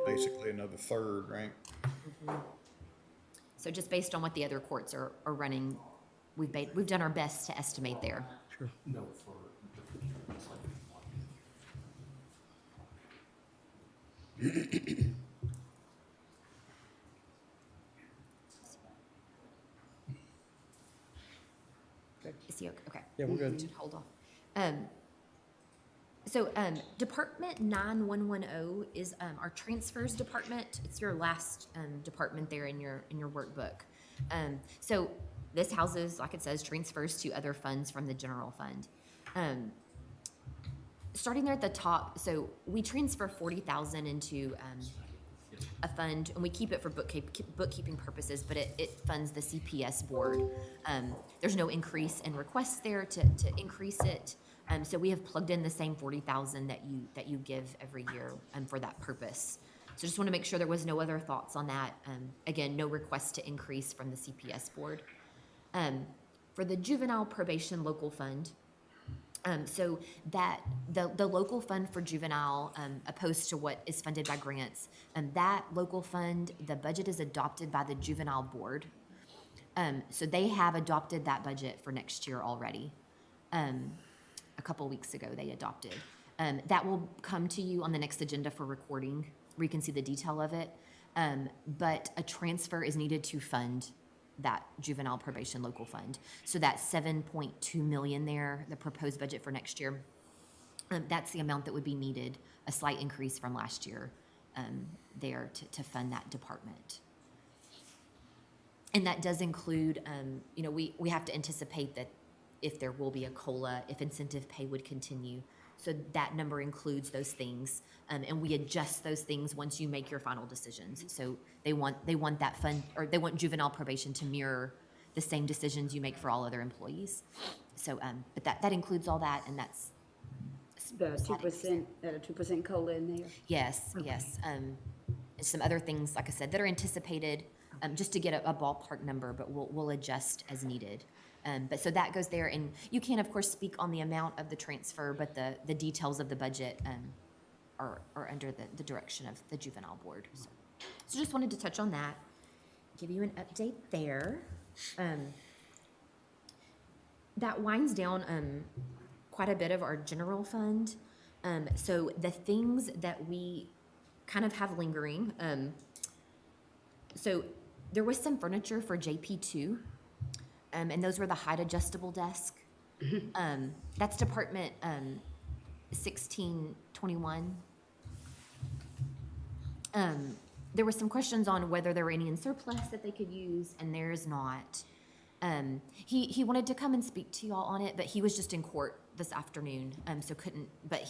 Speaker 6: basically another third, right?
Speaker 3: so just based on what the other courts are running, we've done our best to estimate there.
Speaker 5: Sure.
Speaker 3: Is he okay? Okay.
Speaker 5: Yeah, we're good.
Speaker 3: Should hold off. So, Department 9110 is, our transfers department. It's your last, department there in your workbook. So this houses, like it says, transfers to other funds from the general fund. Starting there at the top, so we transfer 40,000 into, a fund, and we keep it for bookkeeping purposes, but it funds the CPS board. There's no increase in requests there to increase it. So we have plugged in the same 40,000 that you give every year, for that purpose. So just want to make sure there was no other thoughts on that. Again, no request to increase from the CPS board. For the juvenile probation local fund, so that the local fund for juvenile, opposed to what is funded by grants, that local fund, the budget is adopted by the juvenile board. So they have adopted that budget for next year already. A couple weeks ago, they adopted. That will come to you on the next agenda for recording, where you can see the detail of it. But a transfer is needed to fund that juvenile probation local fund. So that 7.2 million there, the proposed budget for next year, that's the amount that would be needed, a slight increase from last year, there to fund that department. And that does include, we have to anticipate that if there will be a COLA, if incentive pay would continue. So that number includes those things, and we adjust those things once you make your final decisions. So they want that fund, or they want juvenile probation to mirror the same decisions you make for all other employees. So, but that includes all that, and that's
Speaker 9: The 2%, 2% COLA in there.
Speaker 3: yes. And some other things, like I said, that are anticipated, just to get a ballpark number, but we'll adjust as needed. But so that goes there, and you can, of course, speak on the amount of the transfer, but the details of the budget are under the direction of the juvenile board. So just wanted to touch on that, give you an update there. That winds down quite a bit of our general fund. So the things that we kind of have lingering, so there was some furniture for JP2. And those were the height adjustable desk. That's Department 1621. There were some questions on whether there were any in surplus that they could use, and there is not. He wanted to come and speak to y'all on it, but he was just in court this afternoon, so couldn't. But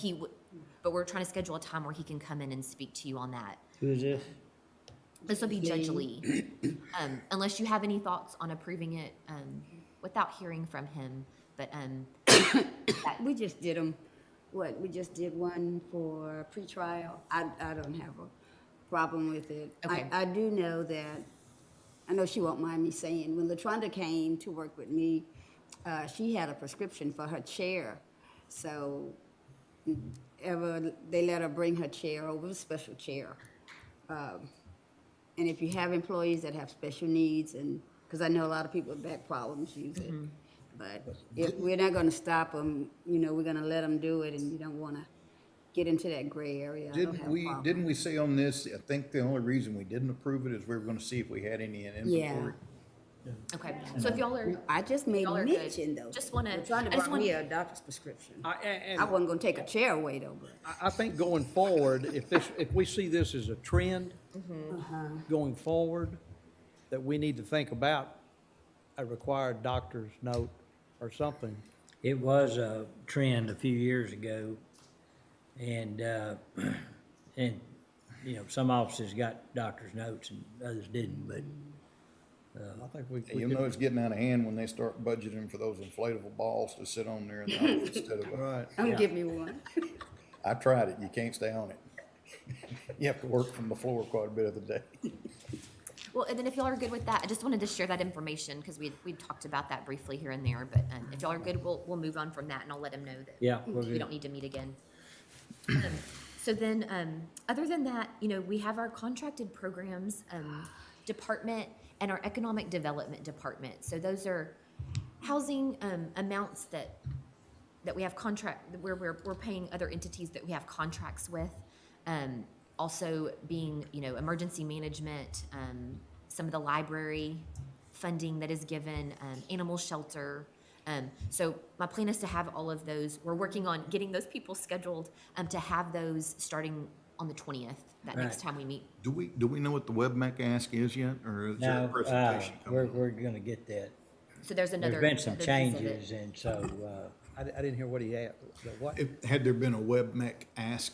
Speaker 3: but we're trying to schedule a time where he can come in and speak to you on that.
Speaker 2: Who is this?
Speaker 3: This will be Judge Lee. Unless you have any thoughts on approving it without hearing from him, but
Speaker 9: We just did them, we just did one for pretrial. I don't have a problem with it.
Speaker 3: Okay.
Speaker 9: I do know that, I know she won't mind me saying, when LaTronda came to work with me, she had a prescription for her chair. So they let her bring her chair over, a special chair. And if you have employees that have special needs, and, because I know a lot of people with back problems use it. But if we're not gonna stop them, we're gonna let them do it, and you don't wanna get into that gray area. I don't have a problem.
Speaker 6: Didn't we say on this, I think the only reason we didn't approve it is we were gonna see if we had any in inventory?
Speaker 3: okay. So if y'all are,
Speaker 9: I just made
Speaker 3: y'all are good.
Speaker 9: mention though.
Speaker 3: Just wanna,
Speaker 9: LaTronda
Speaker 3: I just
Speaker 9: brought me
Speaker 3: want,
Speaker 9: a doctor's prescription.
Speaker 5: And
Speaker 9: I wasn't gonna take a chair away though, but.
Speaker 5: I think going forward, if we see this as a trend going forward, that we need to think about a required doctor's note or something.
Speaker 2: It was a trend a few years ago, And, and, you know, some offices got doctor's notes and others didn't, but,
Speaker 5: I think we
Speaker 6: You'll know it's getting out of hand when they start budgeting for those inflatable balls to sit on there in the office instead of,
Speaker 5: right.
Speaker 9: Don't give me one.
Speaker 6: I tried it, you can't stay on it. You have to work from the floor quite a bit of the day.
Speaker 3: Well, and then if y'all are good with that, I just wanted to share that information because we talked about that briefly here and there. But if y'all are good, we'll move on from that, and I'll let him know that
Speaker 2: yeah, we're
Speaker 3: we
Speaker 2: good.
Speaker 3: don't need to meet again. So then, other than that, you know, we have our contracted programs department and our economic development department. So those are housing amounts that we have where we're paying other entities that we have contracts with. Also being, you know, emergency management, some of the library funding that is given, animal shelter. So my plan is to have all of those. We're working on getting those people scheduled to have those starting on the 20th, that next time we meet.
Speaker 6: Do we know what the WebMec ask is yet, or is there a
Speaker 2: No,
Speaker 6: presentation coming?
Speaker 2: we're gonna get that.
Speaker 3: So there's another.
Speaker 2: There's been some
Speaker 3: another piece of it.
Speaker 2: changes, and so,
Speaker 5: I didn't hear what he asked. What?
Speaker 6: Had there been a WebMec ask?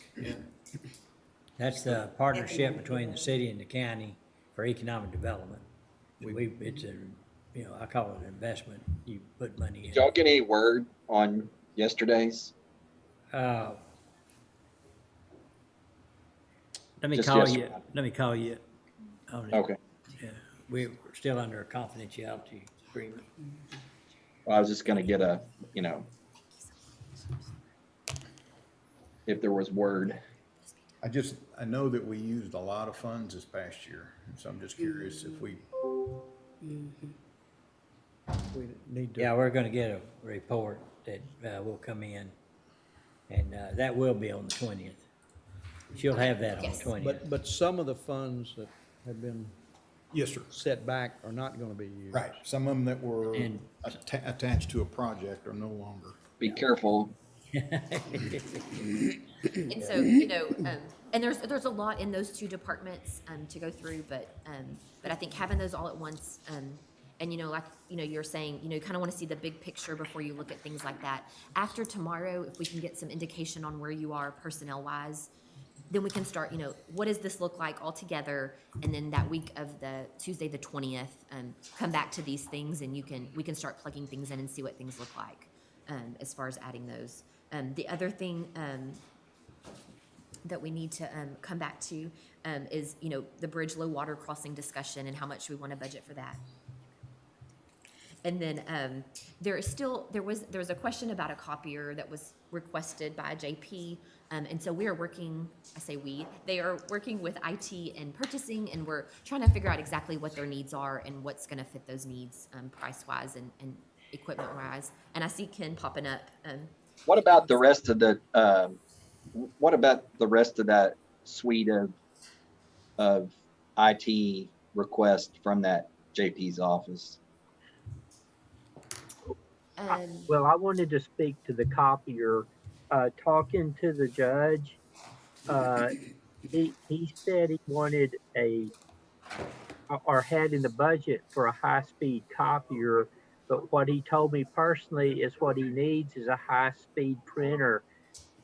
Speaker 2: that's the partnership between the city and the county for economic development. It's a, you know, I call it an investment. You put money in.
Speaker 8: Did y'all get any word on yesterday's?
Speaker 2: Let me
Speaker 8: Just
Speaker 2: call
Speaker 8: yes or
Speaker 2: you,
Speaker 8: no?
Speaker 2: let me call you on it.
Speaker 8: Okay.
Speaker 2: Yeah, we're still under a confidentiality agreement.
Speaker 8: Well, I was just gonna get a, you know, if there was word.
Speaker 6: I know that we used a lot of funds this past year, so I'm just curious if we,
Speaker 5: We need to.
Speaker 2: Yeah, we're gonna get a report that will come in, and that will be on the 20th. She'll have that on the
Speaker 3: Yes.
Speaker 2: 20th.
Speaker 5: But some of the funds that have been
Speaker 6: yes, sir.
Speaker 5: set back are not gonna be used.
Speaker 6: Right, some of them that were
Speaker 2: And-
Speaker 6: attached to a project are no longer.
Speaker 8: Be careful.
Speaker 3: And so, you know, and there's a lot in those two departments to go through, but I think having those all at once, and you know, like, you know, you're saying, you know, you kind of want to see the big picture before you look at things like that. After tomorrow, if we can get some indication on where you are personnel wise, then we can start, you know, what does this look like all together? And then that week of the Tuesday, the 20th, come back to these things, and we can start plugging things in and see what things look like as far as adding those. The other thing that we need to come back to is, you know, the bridge low water crossing discussion and how much we want to budget for that. And then there was a question about a copier that was requested by JP. And so we are working, I say we, they are working with IT and purchasing, and we're trying to figure out exactly what their needs are and what's going to fit those needs price-wise and equipment-wise. And I see Ken popping up.
Speaker 8: What about the rest of the, that suite of IT requests from that JP's office?
Speaker 11: Well, I wanted to speak to the copier. Talking to the judge, he said he wanted or had in the budget for a high-speed copier, but what he told me personally is what he needs is a high-speed printer.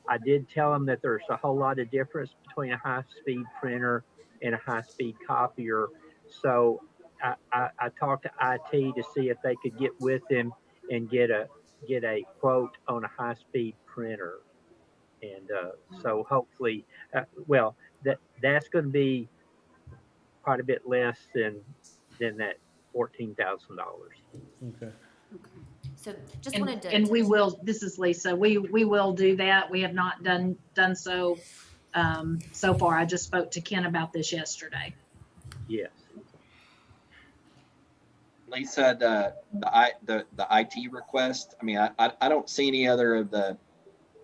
Speaker 11: I did tell him that there's a whole lot of difference between a high-speed printer and a high-speed copier. So I talked to IT to see if they could get with him and get a quote on a high-speed printer. And so hopefully, that's going to be quite a bit less than that $14,000.
Speaker 5: Okay.
Speaker 3: So just wanted to.
Speaker 14: And we will, this is Lisa, we will do that. We have not done so so far. I just spoke to Ken about this yesterday.
Speaker 11: Yes.
Speaker 8: Lisa, the IT request, I mean, I don't see any other of the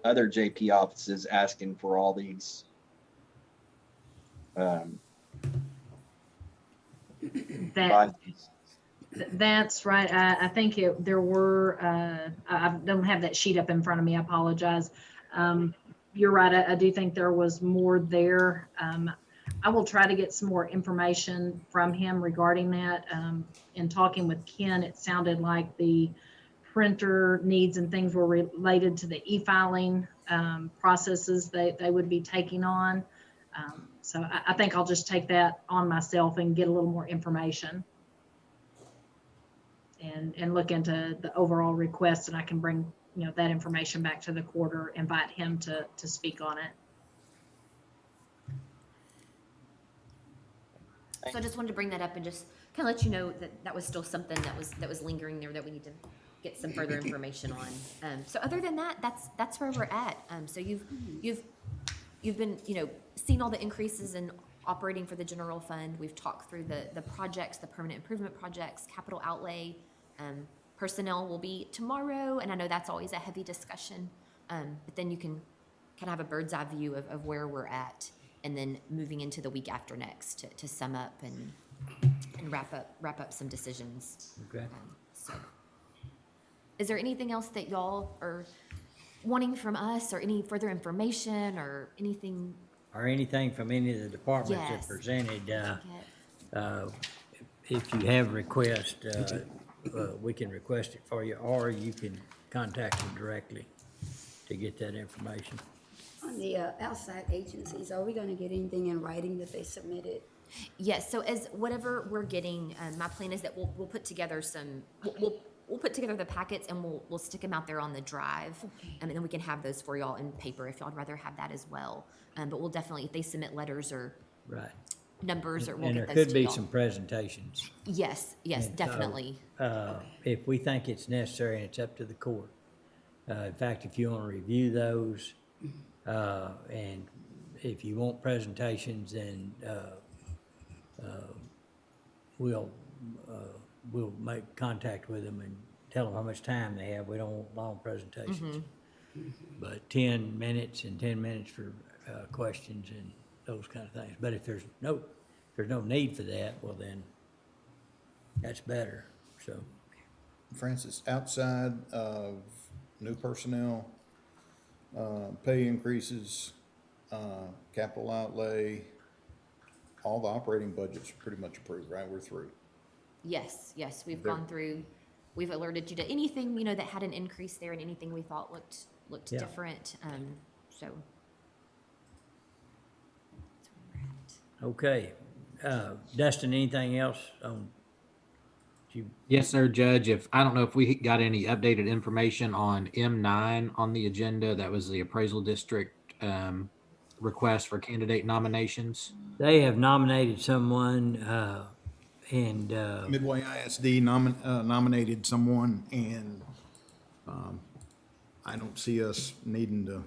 Speaker 8: other JP offices asking for all these.
Speaker 14: That's right. I think there were, I don't have that sheet up in front of me. I apologize. You're right. I do think there was more there. I will try to get some more information from him regarding that. In talking with Ken, it sounded like the printer needs and things were related to the e-filing processes they would be taking on. So I think I'll just take that on myself and get a little more information and look into the overall request, and I can bring, you know, that information back to the court or invite him to speak on it.
Speaker 3: So I just wanted to bring that up and just kind of let you know that that was still something that was lingering there that we need to get some further information on. So other than that, that's where we're at. So you've been, you know, seen all the increases in operating for the general fund. We've talked through the projects, the permanent improvement projects, capital outlay. Personnel will be tomorrow, and I know that's always a heavy discussion. But then you can kind of have a bird's eye view of where we're at, and then moving into the week after next to sum up and wrap up some decisions.
Speaker 2: Okay.
Speaker 3: So, is there anything else that y'all are wanting from us, or any further information, or anything?
Speaker 2: Or anything from any of the departments that
Speaker 3: Yes.
Speaker 2: presented, if you have requests, we can request it for you, or you can contact them directly to get that information.
Speaker 9: On the outside agencies, are we gonna get anything in writing that they submitted?
Speaker 3: Yes, so as whatever we're getting, my plan is that we'll put together we'll put together the packets, and we'll stick them out there on the drive. And then we can have those for y'all in paper if y'all would rather have that as well. But we'll definitely, if they submit letters or
Speaker 2: Right.
Speaker 3: numbers, or we'll
Speaker 2: And
Speaker 3: get
Speaker 2: there
Speaker 3: those
Speaker 2: could
Speaker 3: to
Speaker 2: be
Speaker 3: y'all.
Speaker 2: some presentations.
Speaker 3: Yes,
Speaker 2: And so,
Speaker 3: definitely.
Speaker 2: If we think it's necessary, and it's up to the court. In fact, if you want to review those, and if you want presentations, then we'll make contact with them and tell them how much time they have. We don't want long presentations. But 10 minutes and 10 minutes for questions and those kind of things. But if there's no need for that, well then, that's better, so.
Speaker 6: Francis, outside of new personnel, pay increases, capital outlay, all the operating budgets are pretty much approved, right? We're through.
Speaker 3: Yes, we've
Speaker 6: There-
Speaker 3: gone through, we've alerted you to anything, you know, that had an increase there, and anything we thought looked
Speaker 2: Yeah.
Speaker 3: different, so. That's where we're at.
Speaker 2: Okay, Dustin, anything else on?
Speaker 16: Yes, sir, Judge. I don't know if we got any updated information on M9 on the agenda. That was the appraisal district request for candidate nominations.
Speaker 2: They have nominated someone, and,
Speaker 6: Midway ISD nominated someone, and I don't see us needing to,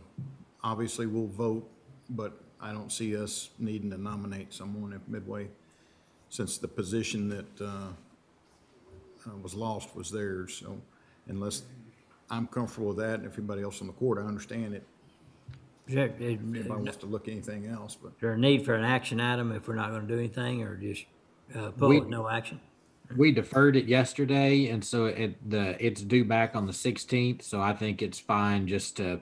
Speaker 6: obviously we'll vote, but I don't see us needing to nominate someone at Midway, since the position that was lost was theirs. So unless I'm comfortable with that, and if everybody else on the court, I understand it. If anybody wants to look at anything else, but.
Speaker 2: Is there a need for an action item if we're not gonna do anything, or just pull it, no action?
Speaker 16: We deferred it yesterday, and so it's due back on the 16th. So I think it's fine just to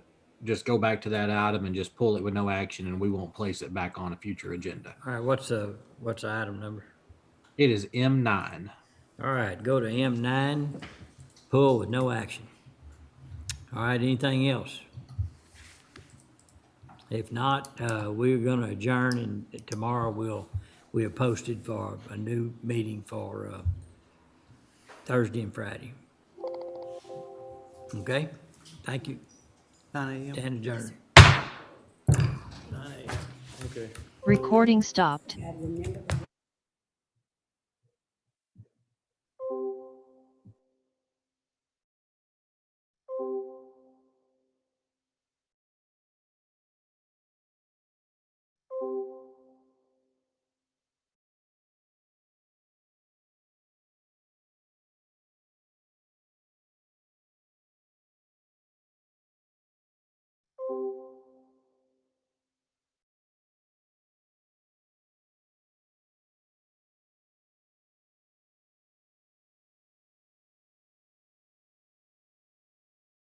Speaker 16: go back to that item and just pull it with no action, and we won't place it back on a future agenda.
Speaker 2: All right, what's the item number?
Speaker 16: It is M9.
Speaker 2: All right, go to M9, pull with no action. All right, anything else? If not, we're gonna adjourn, and tomorrow we have posted for a new meeting for Thursday and Friday. Okay, thank you.
Speaker 5: 9 a.m.
Speaker 2: Stand adjourned.
Speaker 5: Okay.
Speaker 1: Recording stopped.
Speaker 9: Gotta remember.